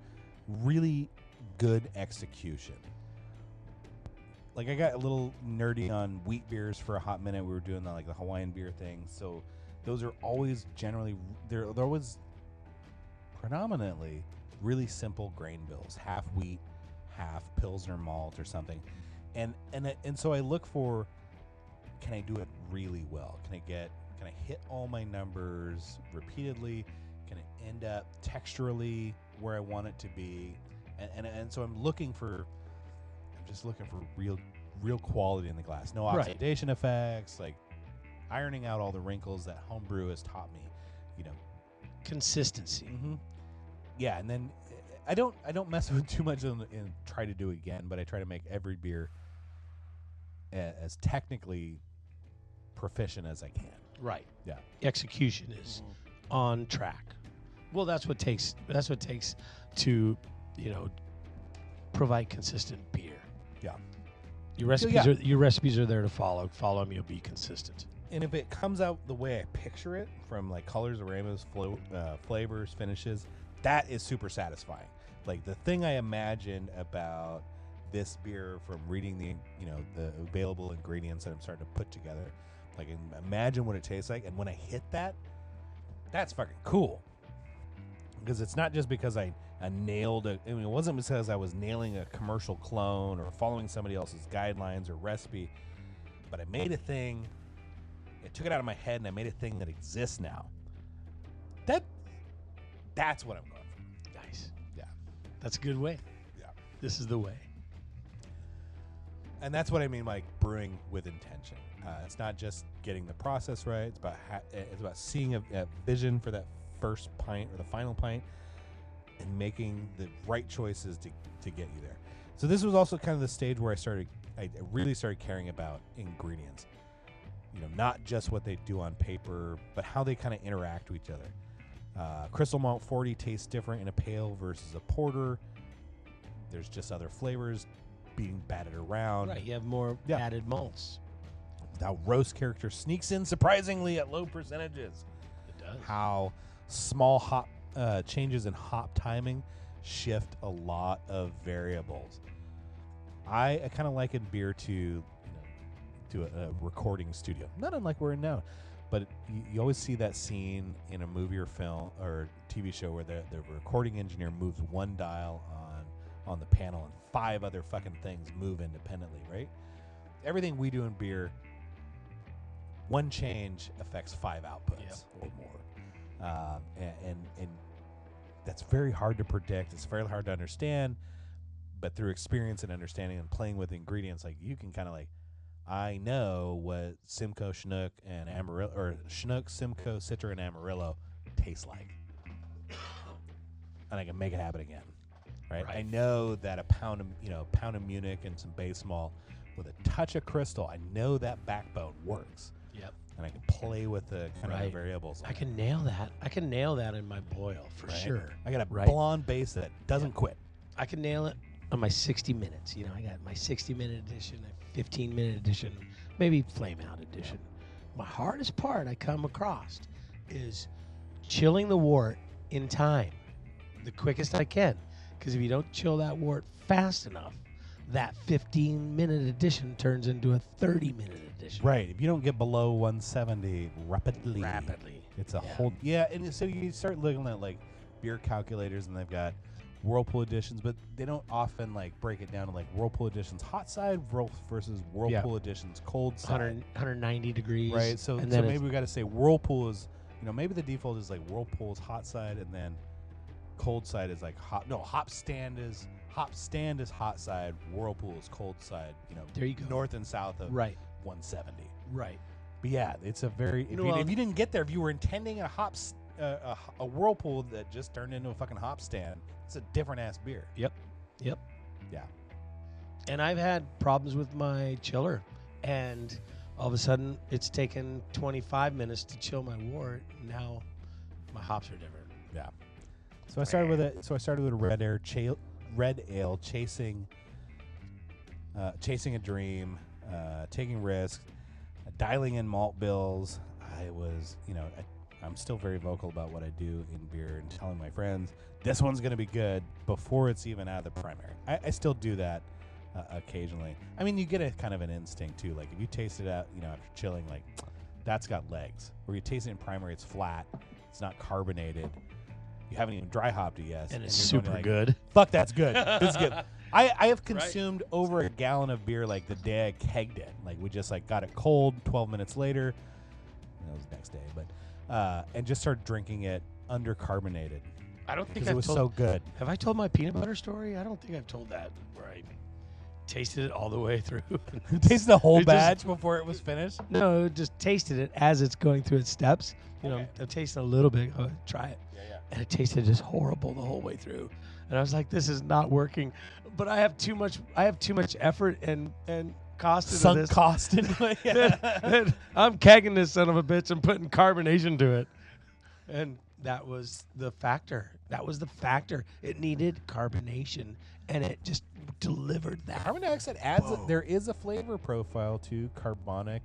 really good execution. Like I got a little nerdy on wheat beers for a hot minute. We were doing the Hawaiian beer thing, so those are always generally they're always predominantly really simple grain bills, half wheat, half Pilsner malt or something, and so I look for, can I do it really well? Can I hit all my numbers repeatedly? Can it end up texturally where I want it to be? And so I'm just looking for real quality in the glass. No Right. oxidation effects, like ironing out all the wrinkles that homebrew has taught me, Consistency. Mm-hmm. Yeah, and then I don't mess with too much and try to do it again, but I try to make every beer as technically proficient as I can. Right. Yeah. Execution is on track. Well, that's what takes to, provide consistent beer. Yeah. Your recipes are there to follow. Follow them, you'll be consistent. And if it comes out the way I picture it, from like colors, aromas, flavors, finishes, that is super satisfying. Like the thing I imagined about this beer from reading the available ingredients that I'm starting to put together, like imagine what it tastes like, and when I hit that, that's fucking cool. Because it's not just because I nailed it. I mean, it wasn't because I was nailing a commercial clone or following somebody else's guidelines or recipe, but I made a thing. I took it out of my head and I made a thing that exists now. That's what I'm going for. Nice. Yeah. That's a good way. Yeah. This is the way. And that's what I mean, like brewing with intention. It's not just getting the process right. It's about seeing a vision for that first pint or the final pint, and making the right choices to get you there. So this was also kind of the stage where I really started caring about ingredients. Not just what they do on paper, but how they kind of interact with each other. Crystal Malt 40 tastes different in a pale versus a porter. There's just other flavors being batted around. Right, you have more added malts. How roast character sneaks in surprisingly at low percentages. It does. How small hop changes in hop timing shift a lot of variables. I kind of liken beer to a recording studio, not unlike we're in now. But you always see that scene in a movie or film or TV show where the recording engineer moves one dial on the panel and 5 other fucking things move independently, right? Everything we do in beer, one change affects 5 outputs or more. And that's very hard to predict. It's very hard to understand. But through experience and understanding and playing with ingredients, like you can kind of like, I know what Simcoe, Chinook, and Amarillo, or Chinook, Simcoe, Citra, and Amarillo taste like, and I can make it happen again. Right? I know that a pound of Munich and some base malt with a touch of crystal. I know that backbone works. Yep. And I can play with the kind of the variables. I can nail that. I can nail that in my boil for sure. I got a blonde base that doesn't quit. I can nail it on my 60 minutes. You know, I got my 60-minute edition, a 15-minute edition, maybe flame out edition. My hardest part I come across is chilling the wort in time, the quickest I can. Because if you don't chill that wort fast enough, that 15-minute edition turns into a 30-minute edition. Right. If you don't get below 170 rapidly, it's a whole. Yeah, and so you start looking at like beer calculators, and they've got Whirlpool editions, but they don't often like break it down to like Whirlpool editions hot side versus Whirlpool editions cold side. 190 degrees. Right. So maybe we got to say Whirlpool is, maybe the default is like Whirlpool is hot side, and then cold side is like hot. No, hop stand is hot side. Whirlpool is cold side. There you go. North and south of 170. Right. But yeah, it's a very. If you didn't get there, if you were intending a Whirlpool that just turned into a fucking hop stand, it's a different ass beer. Yep. Yeah. And I've had problems with my chiller, and all of a sudden it's taken 25 minutes to chill my wort. Now my hops are different. Yeah. So I started with a red ale, chasing a dream, taking risks, dialing in malt bills. I was, I'm still very vocal about what I do in beer and telling my friends this one's going to be good before it's even out of the primary. I still do that occasionally. I mean, you get a kind of an instinct too. Like if you taste it out, after chilling, like that's got legs. Or you taste it in primary, it's flat, it's not carbonated. You haven't even dry hopped it yet. And it's super good. Fuck, that's good. This is good. I have consumed over a gallon of beer like the day I kegged it. Like we just got it cold 12 minutes later. That was the next day, but and just started drinking it undercarbonated. I don't think it was so good. Have I told my peanut butter story? I don't think I've told that where I tasted it all the way through. You tasted the whole batch before it was finished? No, just tasted it as it's going through its steps. I'm tasting a little bit. Try it. Yeah. And it tasted just horrible the whole way through. And I was like, this is not working. But I have too much effort and cost into sunk this. Cost into it. Yeah. I'm kegging this son of a bitch and putting carbonation to it. And that was the factor. It needed carbonation, and it just delivered that. Carbon dioxide adds there is a flavor profile to carbonation.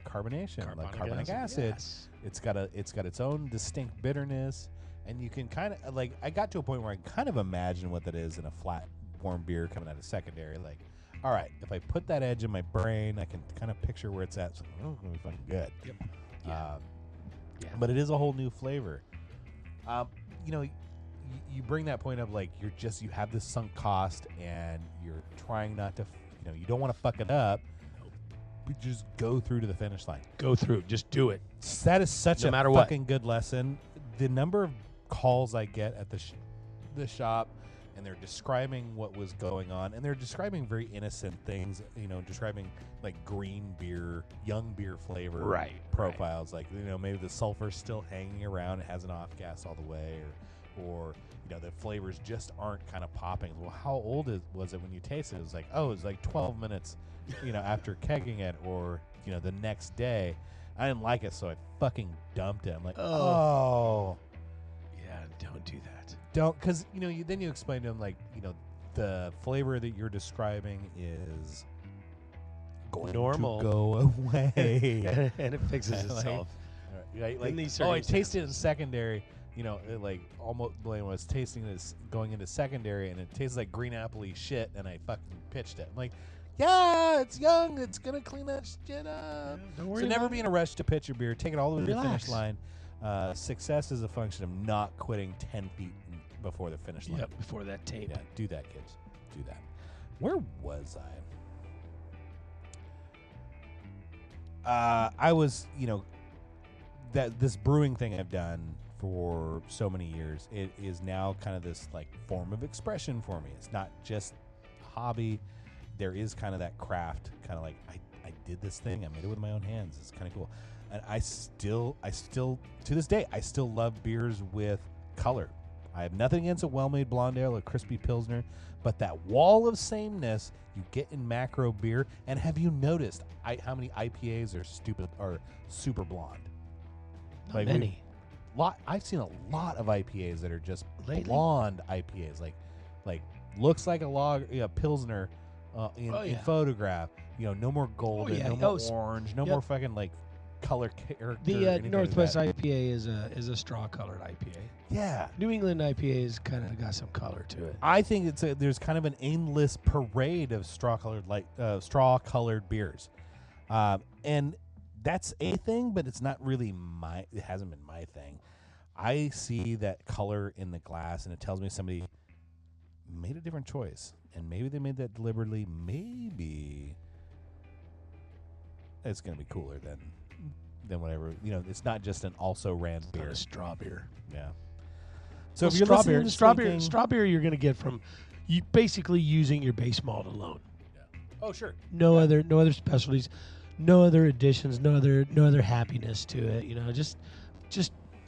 Carbonic acid. Yes. It's got its own distinct bitterness, and you can kind of I got to a point where I kind of imagine what that is in a flat warm beer coming out of secondary. Like, all right, if I put that edge in my brain, I can kind of picture where it's at. So it's gonna be fucking good. Yep. Yeah. But it is a whole new flavor. You bring that point up, like you have this sunk cost, and you're trying not to, you don't want to fuck it up. But just go through to the finish line. Go through. Just do it. That is such no a matter fucking what. good lesson. The number of calls I get at the shop, and they're describing what was going on, and they're describing very innocent things, describing like green beer, young beer flavor profiles. Like, maybe the sulfur's still hanging around, it hasn't off gas all the way, or the flavors just aren't kind of popping. Well, how old was it when you tasted it? It was like, it was like 12 minutes, after kegging it, or, the next day. I didn't like it, so I fucking dumped it. I'm like, yeah, don't do that. Because, then you explain to them, like, the flavor that you're describing is going to go away. And it fixes itself. I tasted it in secondary, almost when I was tasting this going into secondary, and it tastes like green apple-y shit, and I fucking pitched it. I'm like, yeah, it's young. It's going to clean that shit up. Don't worry. So never be in a rush to pitch your beer. Take it all the way to the finish Relax. line. Success is a function of not quitting 10 feet before the finish line. Yep, before that tape. Yeah, do that, kids. Do that. Where was I? I was, that this brewing thing I've done for so many years, it is now kind of this like form of expression for me. It's not just a hobby. There is kind of that craft, kind of like I I did this thing. I made it with my own hands. It's kind of cool. And I still, to this day, I still love beers with color. I have nothing against a well-made blonde ale or crispy pilsner, but that wall of sameness you get in macro beer. And have you noticed how many IPAs are super blonde? Not many. I've seen a lot of IPAs that are just Lately? blonde IPAs, like looks like a pilsner in photograph. No more golden, no more orange, no more fucking like color character. The Northwest IPA is a straw-colored IPA. Yeah. New England IPA is kind of got some color to it. I think there's kind of an endless parade of straw-colored beers, and that's a thing, but it's not really it hasn't been my thing. I see that color in the glass, and it tells me somebody made a different choice, and maybe they made that deliberately. Maybe it's going to be cooler than whatever. It's not just an also ran beer. Not a straw beer. Yeah. So if you're you're straw beer, you're going to get from you basically using your base malt alone. Yeah. Oh, sure. No other specialties, no other additions, no other happiness to it.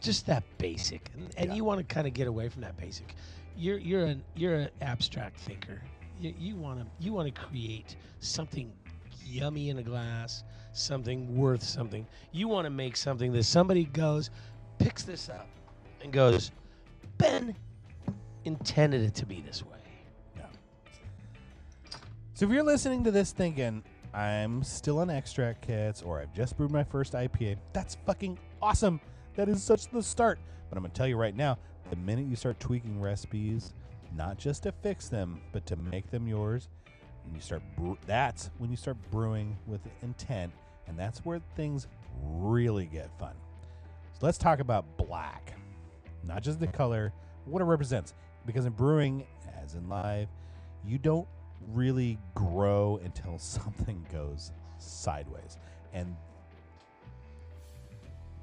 Just that basic, and you want to kind of get away from that basic. You're an abstract thinker. You want to create something yummy in a glass, something worth something. You want to make something that somebody picks this up, and goes, Ben intended it to be this way. Yeah. So if you're listening to this thinking, I'm still on extract kits, or I've just brewed my first IPA, that's fucking awesome. That is such the start. But I'm going to tell you right now, the minute you start tweaking recipes, not just to fix them, but to make them yours, and that's when you start brewing with intent, and that's where things really get fun. So let's talk about black. Not just the color, what it represents. Because in brewing, as in live, you don't really grow until something goes sideways. And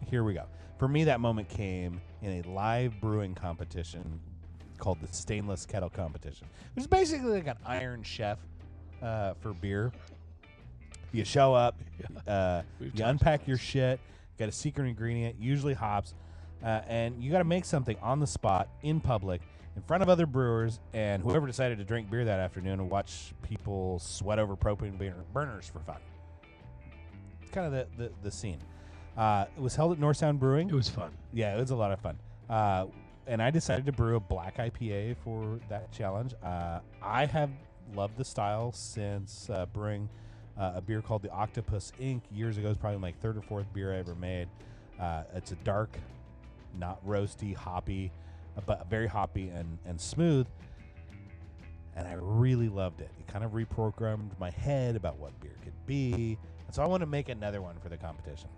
here we go. For me, that moment came in a live brewing competition called the Stainless Kettle Competition. It was basically like an Iron Chef for beer. You show up, you unpack your shit, got a secret ingredient, usually hops, and you got to make something on the spot in public in front of other brewers and whoever decided to drink beer that afternoon and watch people sweat over propane burners for fun. It's kind of the scene. It was held at North Sound Brewing. It was fun. Yeah, it was a lot of fun. And I decided to brew a black IPA for that challenge. I have loved the style since brewing a beer called the Octopus Inc. years ago. It's probably my third or fourth beer I ever made. It's a dark, not roasty, hoppy, but very hoppy and smooth. And I really loved it. It kind of reprogrammed my head about what beer could be. And so I want to make another one for the competition.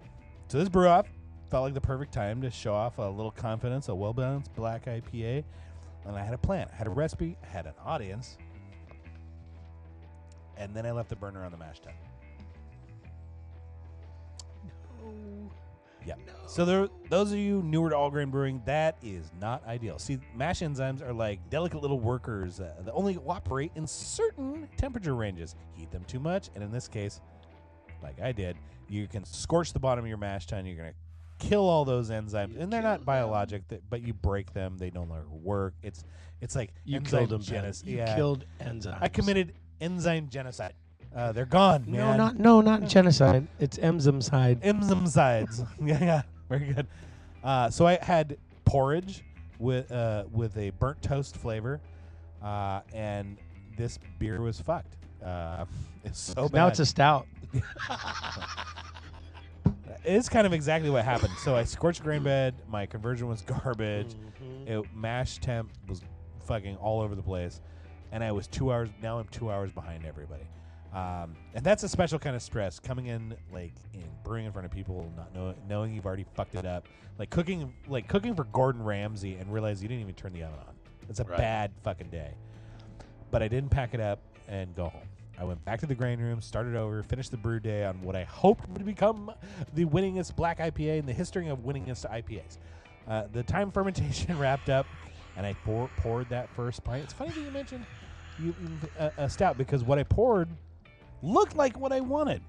So this brew off felt like the perfect time to show off a little confidence, a well-balanced black IPA. And I had a plan. I had a recipe. I had an audience. And then I left the burner on the mash tun. No. Yeah. So those of you newer to all grain brewing, that is not ideal. See, mash enzymes are like delicate little workers that only operate in certain temperature ranges. Heat them too much, and in this case, like I did, you can scorch the bottom of your mash tun. You're going to kill all those enzymes, and they're not biologic, but you break them. They no longer work. It's like You enzyme killed them, Ben. genocide. You killed enzymes. I committed enzyme genocide. They're gone, man. Not genocide. It's enzyme-side. Enzyme-sides. yeah, very good. So I had porridge with a burnt toast flavor, and this beer was fucked. It's so bad. Now it's a stout. It's kind of exactly what happened. So I scorched grain bed. My conversion was garbage. Mash temp was fucking all over the place, and I was 2 hours. Now I'm 2 hours behind everybody. And that's a special kind of stress, coming in brewing in front of people, not knowing you've already fucked it up, like cooking for Gordon Ramsay and realize you didn't even turn the oven on. It's a bad fucking day. But I didn't pack it up and go home. I went back to the grain room, started over, finished the brew day on what I hoped would become the winningest black IPA in the history of winningest IPAs. The time fermentation wrapped up, and I poured that first pint. It's funny that you mentioned a stout, because what I poured looked like what I wanted.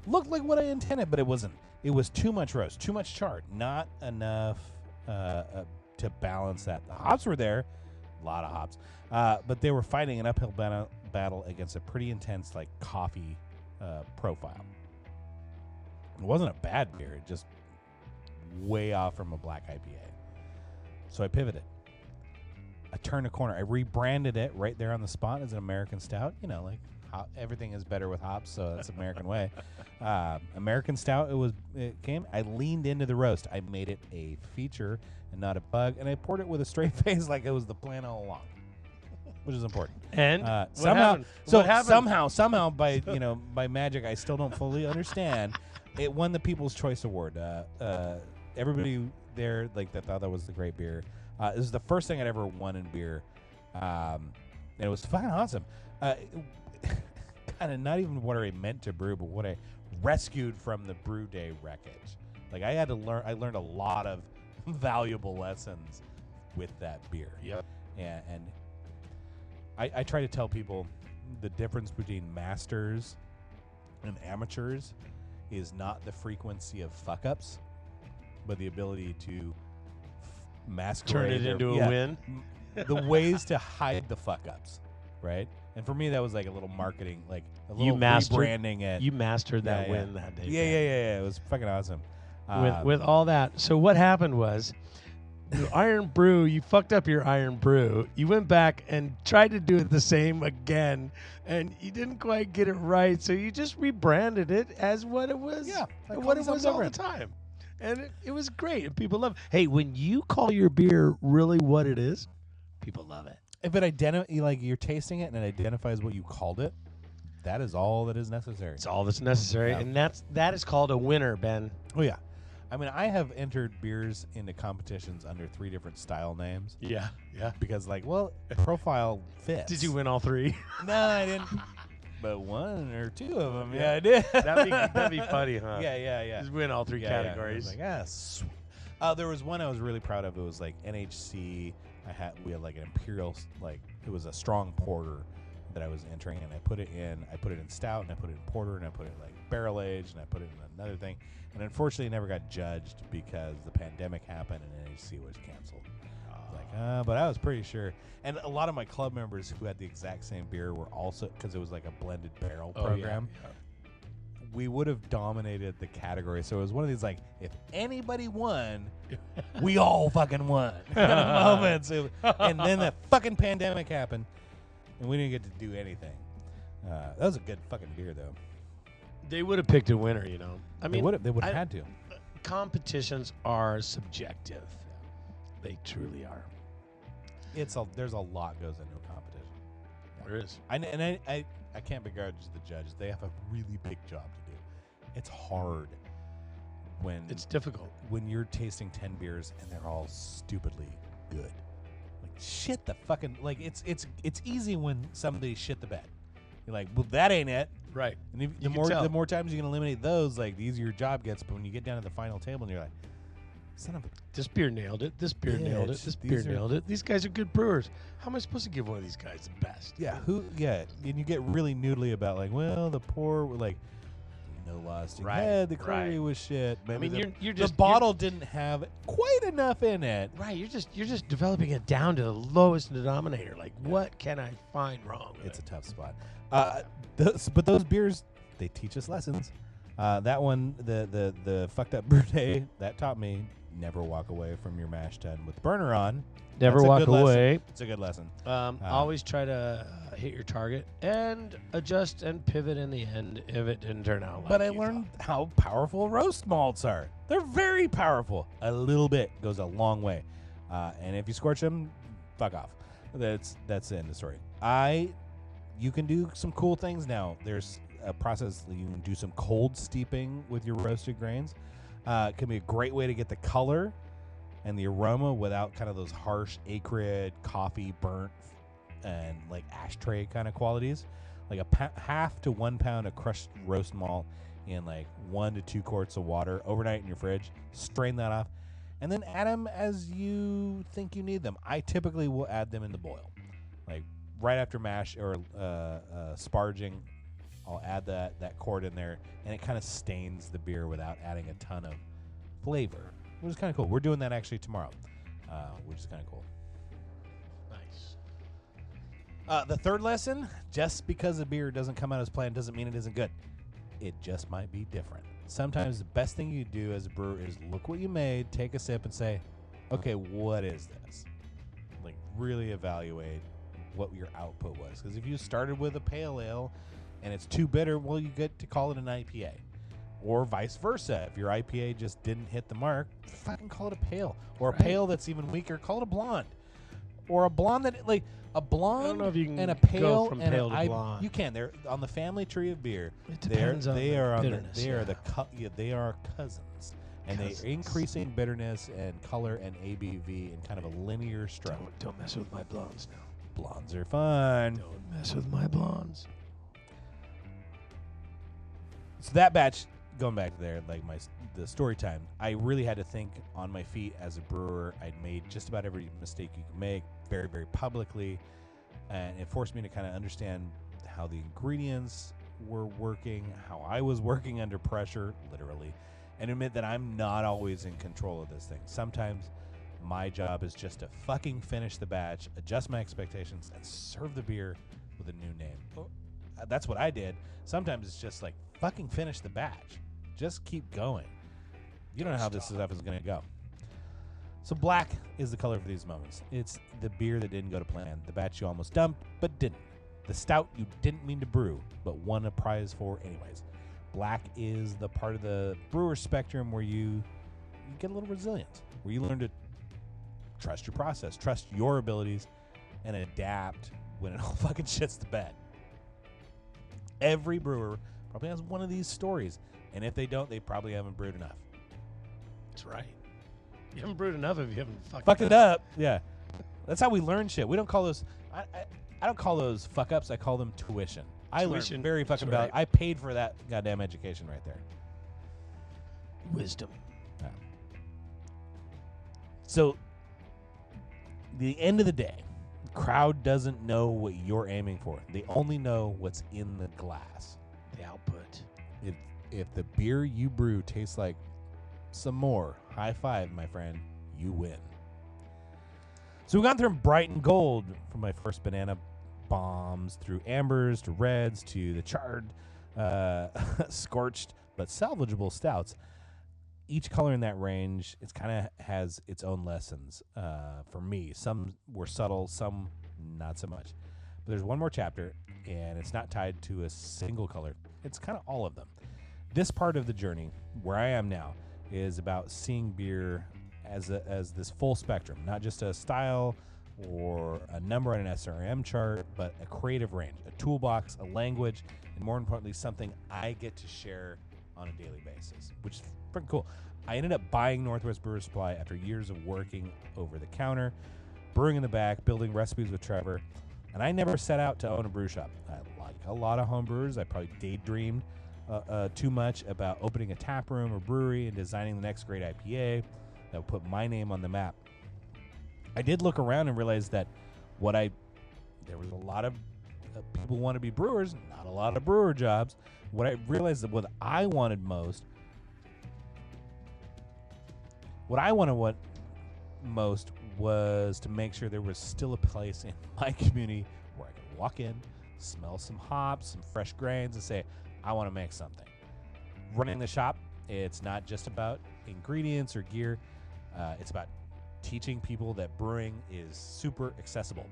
looked like what I intended, but it wasn't. It was too much roast, too much char, not enough to balance that. The hops were there, a lot of hops, but they were fighting an uphill battle against a pretty intense like coffee profile. It wasn't a bad beer, it just way off from a black IPA. So I pivoted. I turned a corner. I rebranded it right there on the spot as an American Stout. You know, like everything is better with hops, so that's American way. American Stout. It came. I leaned into the roast. I made it a feature and not a bug, and I poured it with a straight face like it was the plan all along, which is important. And somehow, what happened? somehow by by magic, I still don't fully understand. It won the People's Choice Award. Everybody there that thought that was the great beer. This is the first thing I'd ever won in beer, and it was fucking awesome. Kind of not even what I meant to brew, but what I rescued from the brew day wreckage. Like I had to learn. I learned a lot of valuable lessons with that beer. Yep. And I try to tell people the difference between masters and amateurs is not the frequency of fuck ups, but the ability to masquerade Turn it into a win. The ways to hide the fuck ups, right? And for me, that was like a little marketing, like a little rebranding it. You mastered that win that day. Yeah. It was fucking awesome. With all that, so what happened was, the Iron Brew, you fucked up your Iron Brew. You went back and tried to do it the same again, and you didn't quite get it right. So you just rebranded it as what it was. Yeah, what it was all the time. And it was great, and people love it. Hey, when you call your beer really what it is, people love it. If it you're tasting it and it identifies what you called it, that is all that is necessary. It's all that's necessary, and that is called a winner, Ben. Oh yeah, I mean I have entered beers into competitions under 3 different style names. Yeah. Because profile fits. Did you win all 3? No, I didn't. But 1 or 2 of them, yeah I did. That'd be funny, huh? Yeah. Just win all 3 categories. Yeah. There was one I was really proud of. It was like NHC. We had like an imperial, it was a strong porter that I was entering, and I put it in stout, and I put it in porter, and I put it like barrel aged, and I put it in another thing. And unfortunately, it never got judged because the pandemic happened and NHC was canceled. But I was pretty sure. And a lot of my club members who had the exact same beer were also, because it was like a blended barrel program. Yeah. We would have dominated the category. So it was one of these if anybody won, we all fucking won moments. And then the fucking pandemic happened, and we didn't get to do anything. That was a good fucking beer, though. They would have picked a winner, I mean, they would have had to. Competitions are subjective. They truly are. There's a lot goes into a competition. There is. I can't begrudge the judges. They have a really big job to do. It's hard when it's difficult when you're tasting 10 beers and they're all stupidly good. Shit the fucking it's easy when somebody shit the bed. You're like, well, that ain't it. Right. And the more times you can eliminate those, the easier your job gets. But when you get down to the final table and you're like, son of a... This beer nailed it. This beer nailed it. This beer nailed it. These guys are good brewers. How am I supposed to give one of these guys the best? Yeah. And you get really noodly about the pour, no lost in head. The quality was shit. Maybe the bottle didn't have quite enough in it. Right. You're just developing it down to the lowest denominator. What can I find wrong with It's a tough spot. But those beers, they teach us lessons. That one, the fucked up brew day, that taught me never walk away from your mash tun with the burner on. Never walk away. It's a good lesson. Always try to hit your target and adjust and pivot in the end if it didn't turn out. But I learned how powerful roast malts are. They're very powerful. A little bit goes a long way. And if you scorch them, fuck off. That's the end of the story. You can do some cool things now. There's a process that you can do some cold steeping with your roasted grains. It can be a great way to get the color and the aroma without kind of those harsh acrid, coffee, burnt, and ashtray kind of qualities. Half to 1 pound of crushed roast malt in 1 to 2 quarts of water overnight in your fridge. Strain that off, and then add them as you think you need them. I typically will add them in the boil, right after mash or sparging. I'll add that chord in there, and it kind of stains the beer without adding a ton of flavor, which is kind of cool. We're doing that actually tomorrow, which is kind of cool. Nice. The third lesson, just because a beer doesn't come out as planned doesn't mean it isn't good. It just might be different. Sometimes the best thing you do as a brewer is look what you made, take a sip, and say, okay, what is this? Like, really evaluate what your output was. Because if you started with a pale ale and it's too bitter, well, you get to call it an IPA. Or vice versa. If your IPA just didn't hit the mark, fucking call it a pale. Or a pale that's even weaker, call it a blonde. Or a blonde that, like, a blonde I don't know if you can and a pale go from and pale an to blonde. You can. They're on the family tree of beer. It depends on the bitterness. They are cousins. And they're increasing bitterness and color and ABV in kind of a linear stroke. Don't mess with my blondes now. Blondes are fun. Don't mess with my blondes. So that batch, going back there, like the story time, I really had to think on my feet as a brewer. I'd made just about every mistake you can make very, very publicly. And it forced me to kind of understand how the ingredients were working, how I was working under pressure, literally, and admit that I'm not always in control of this thing. Sometimes my job is just to fucking finish the batch, adjust my expectations, and serve the beer with a new name. That's what I did. Sometimes it's just like, fucking finish the batch. Just keep going. You don't know how this stuff is going to go. So black is the color for these moments. It's the beer that didn't go to plan. The batch you almost dumped, but didn't. The stout you didn't mean to brew, but won a prize for anyways. Black is the part of the brewer spectrum where you get a little resilient, where you learn to trust your process, trust your abilities, and adapt when it all fucking shits the bed. Every brewer probably has one of these stories, and if they don't, they probably haven't brewed enough. That's right. You haven't brewed enough if you haven't fucked it up. Yeah, that's how we learn shit. We don't call those. I don't call those fuck ups. I call them tuition. I learned very fucking right. I paid for that goddamn education right there. Wisdom. Yeah. So, the end of the day, the crowd doesn't know what you're aiming for. They only know what's in the glass. The output. If the beer you brew tastes like some more, high five, my friend, you win. So we've gone through bright and gold from my first banana bombs through ambers to reds to the charred, scorched but salvageable stouts. Each color in that range, it's kind of has its own lessons for me. Some were subtle, some not so much. But there's one more chapter, and it's not tied to a single color. It's kind of all of them. This part of the journey, where I am now, is about seeing beer as this full spectrum, not just a style or a number on an SRM chart, but a creative range, a toolbox, a language, and more importantly, something I get to share on a daily basis, which is freaking cool. I ended up buying Northwest Brewers Supply after years of working over the counter, brewing in the back, building recipes with Trevor, and I never set out to own a brew shop. Like a lot of home brewers, I probably daydreamed too much about opening a tap room or brewery and designing the next great IPA that would put my name on the map. I did look around and realize that there was a lot of people who want to be brewers, not a lot of brewer jobs. What I realized that what I wanted most was to make sure there was still a place in my community where I could walk in, smell some hops, some fresh grains, and say, I want to make something. Running the shop, it's not just about ingredients or gear. It's about teaching people that brewing is super accessible.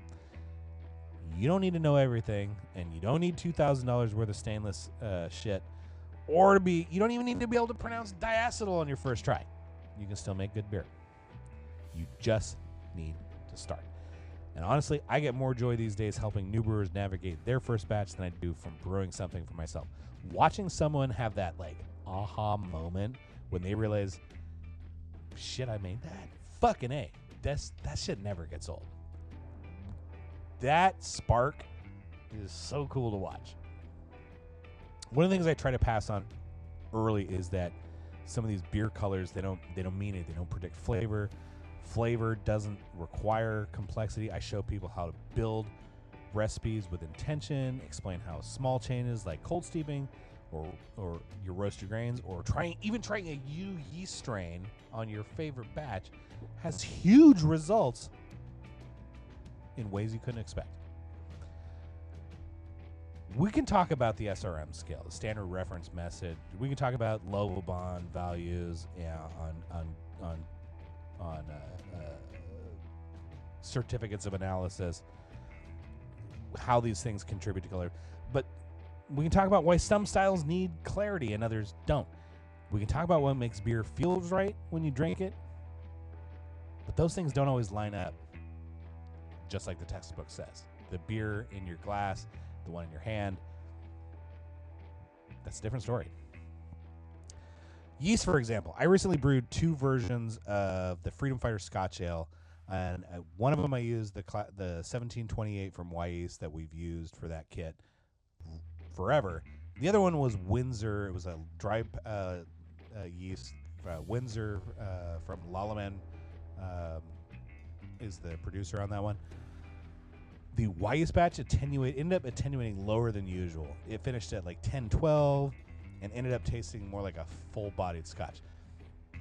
You don't need to know everything, and you don't need $2,000 worth of stainless shit, or you don't even need to be able to pronounce diacetyl on your first try. You can still make good beer. You just need to start. And honestly, I get more joy these days helping new brewers navigate their first batch than I do from brewing something for myself. Watching someone have that aha moment when they realize, shit, I made that. Fucking A. That shit never gets old. That spark is so cool to watch. One of the things I try to pass on early is that some of these beer colors, they don't mean it. They don't predict flavor. Flavor doesn't require complexity. I show people how to build recipes with intention, explain how small changes like cold steeping or your roasted grains or trying a new yeast strain on your favorite batch has huge results in ways you couldn't expect. We can talk about the SRM scale, the standard reference method. We can talk about Lovibond values on certificates of analysis, how these things contribute to color. But we can talk about why some styles need clarity and others don't. We can talk about what makes beer feels right when you drink it. But those things don't always line up, just like the textbook says. The beer in your glass, the one in your hand, that's a different story. Yeast, for example. I recently brewed 2 versions of the Freedom Fighter Scotch Ale, and one of them I used the 1728 from Y Yeast that we've used for that kit forever. The other one was Windsor. It was a dry yeast. Windsor from Lalaman is the producer on that one. The Y Yeast batch ended up attenuating lower than usual. It finished at like 10-12 and ended up tasting more like a full-bodied Scotch.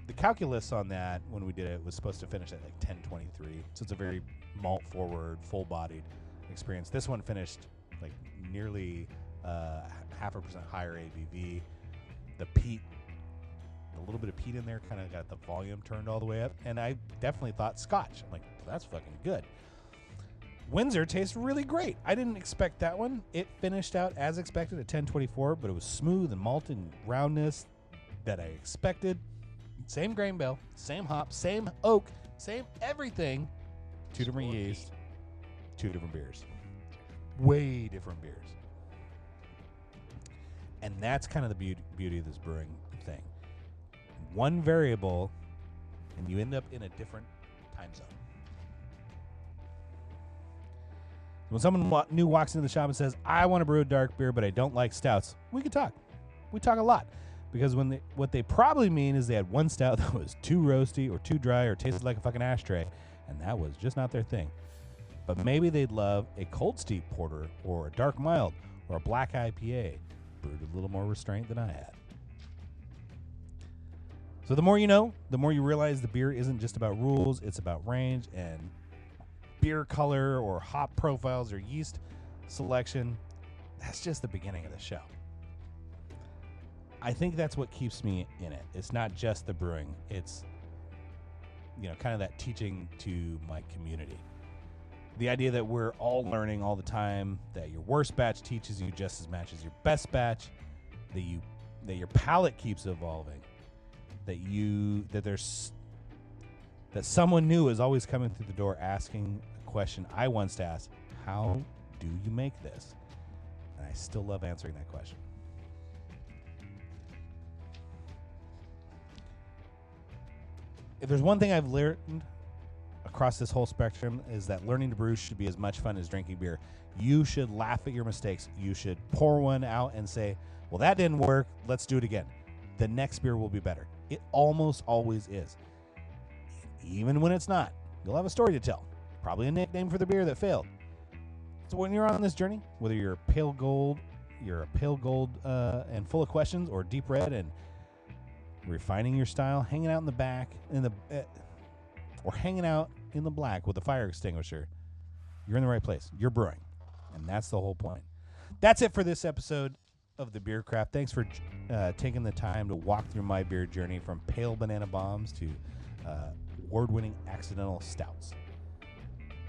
The calculus on that when we did it was supposed to finish at like 10-23, so it's a very malt-forward, full-bodied experience. This one finished like nearly 0.5% higher ABV. The peat, a little bit of peat in there, kind of got the volume turned all the way up, and I definitely thought Scotch. I'm like, that's fucking good. Windsor tastes really great. I didn't expect that one. It finished out as expected at 10-24, but it was smooth and malted and roundness that I expected. Same grain bill, same hop, same oak, same everything. 2 different yeast, 2 different beers. Way different beers. And that's kind of the beauty of this brewing thing. One variable, and you end up in a different time zone. When someone new walks into the shop and says, I want to brew a dark beer, but I don't like stouts, we can talk. We talk a lot. Because what they probably mean is they had one stout that was too roasty or too dry or tasted like a fucking ashtray, and that was just not their thing. But maybe they'd love a cold steep porter or a dark mild or a black IPA, brewed with a little more restraint than I had. So the more you know, the more you realize the beer isn't just about rules, it's about range and beer color or hop profiles or yeast selection. That's just the beginning of the show. I think that's what keeps me in it. It's not just the brewing. It's, kind of that teaching to my community. The idea that we're all learning all the time, that your worst batch teaches you just as much as your best batch, that your palate keeps evolving, that someone new is always coming through the door asking a question I once asked, how do you make this? And I still love answering that question. If there's one thing I've learned across this whole spectrum is that learning to brew should be as much fun as drinking beer. You should laugh at your mistakes. You should pour one out and say, well, that didn't work. Let's do it again. The next beer will be better. It almost always is. Even when it's not, you'll have a story to tell. Probably a nickname for the beer that failed. So when you're on this journey, whether you're a pale gold and full of questions, or deep red and refining your style, hanging out in the back or hanging out in the black with a fire extinguisher, you're in the right place. You're brewing, and that's the whole point. That's it for this episode of the Beer Craft. Thanks for taking the time to walk through my beer journey from pale banana bombs to award-winning accidental stouts.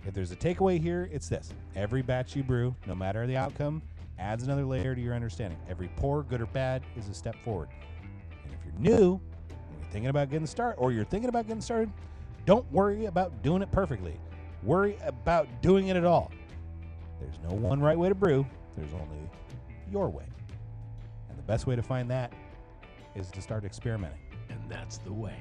If there's a takeaway here, it's this: every batch you brew, no matter the outcome, adds another layer to your understanding. Every pour, good or bad, is a step forward. And if you're new, and you're thinking about getting started, don't worry about doing it perfectly. Worry about doing it at all. There's no one right way to brew. There's only your way. And the best way to find that is to start experimenting. And that's the way.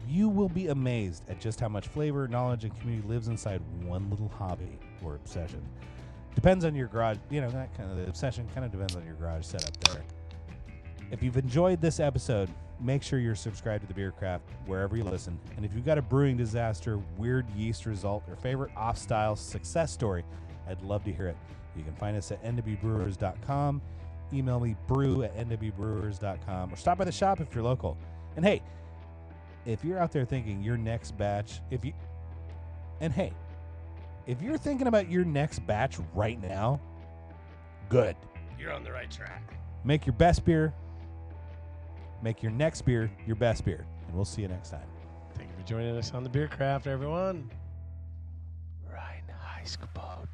You will be amazed at just how much flavor, knowledge, and community lives inside one little hobby or obsession. Depends on your garage, that kind of the obsession kind of depends on your garage setup there. If you've enjoyed this episode, make sure you're subscribed to The Beer Craft wherever you listen. And if you've got a brewing disaster, weird yeast result, or favorite off-style success story, I'd love to hear it. You can find us at nwbrewers.com. Email me brew@nwbrewers.com, or stop by the shop if you're local. And hey, if you're out there thinking your next batch, if you're thinking about your next batch right now, good. You're on the right track. Make your best beer. Make your next beer your best beer. And we'll see you next time. Thank you for joining us on The Beer Craft, everyone. Right, nice boat.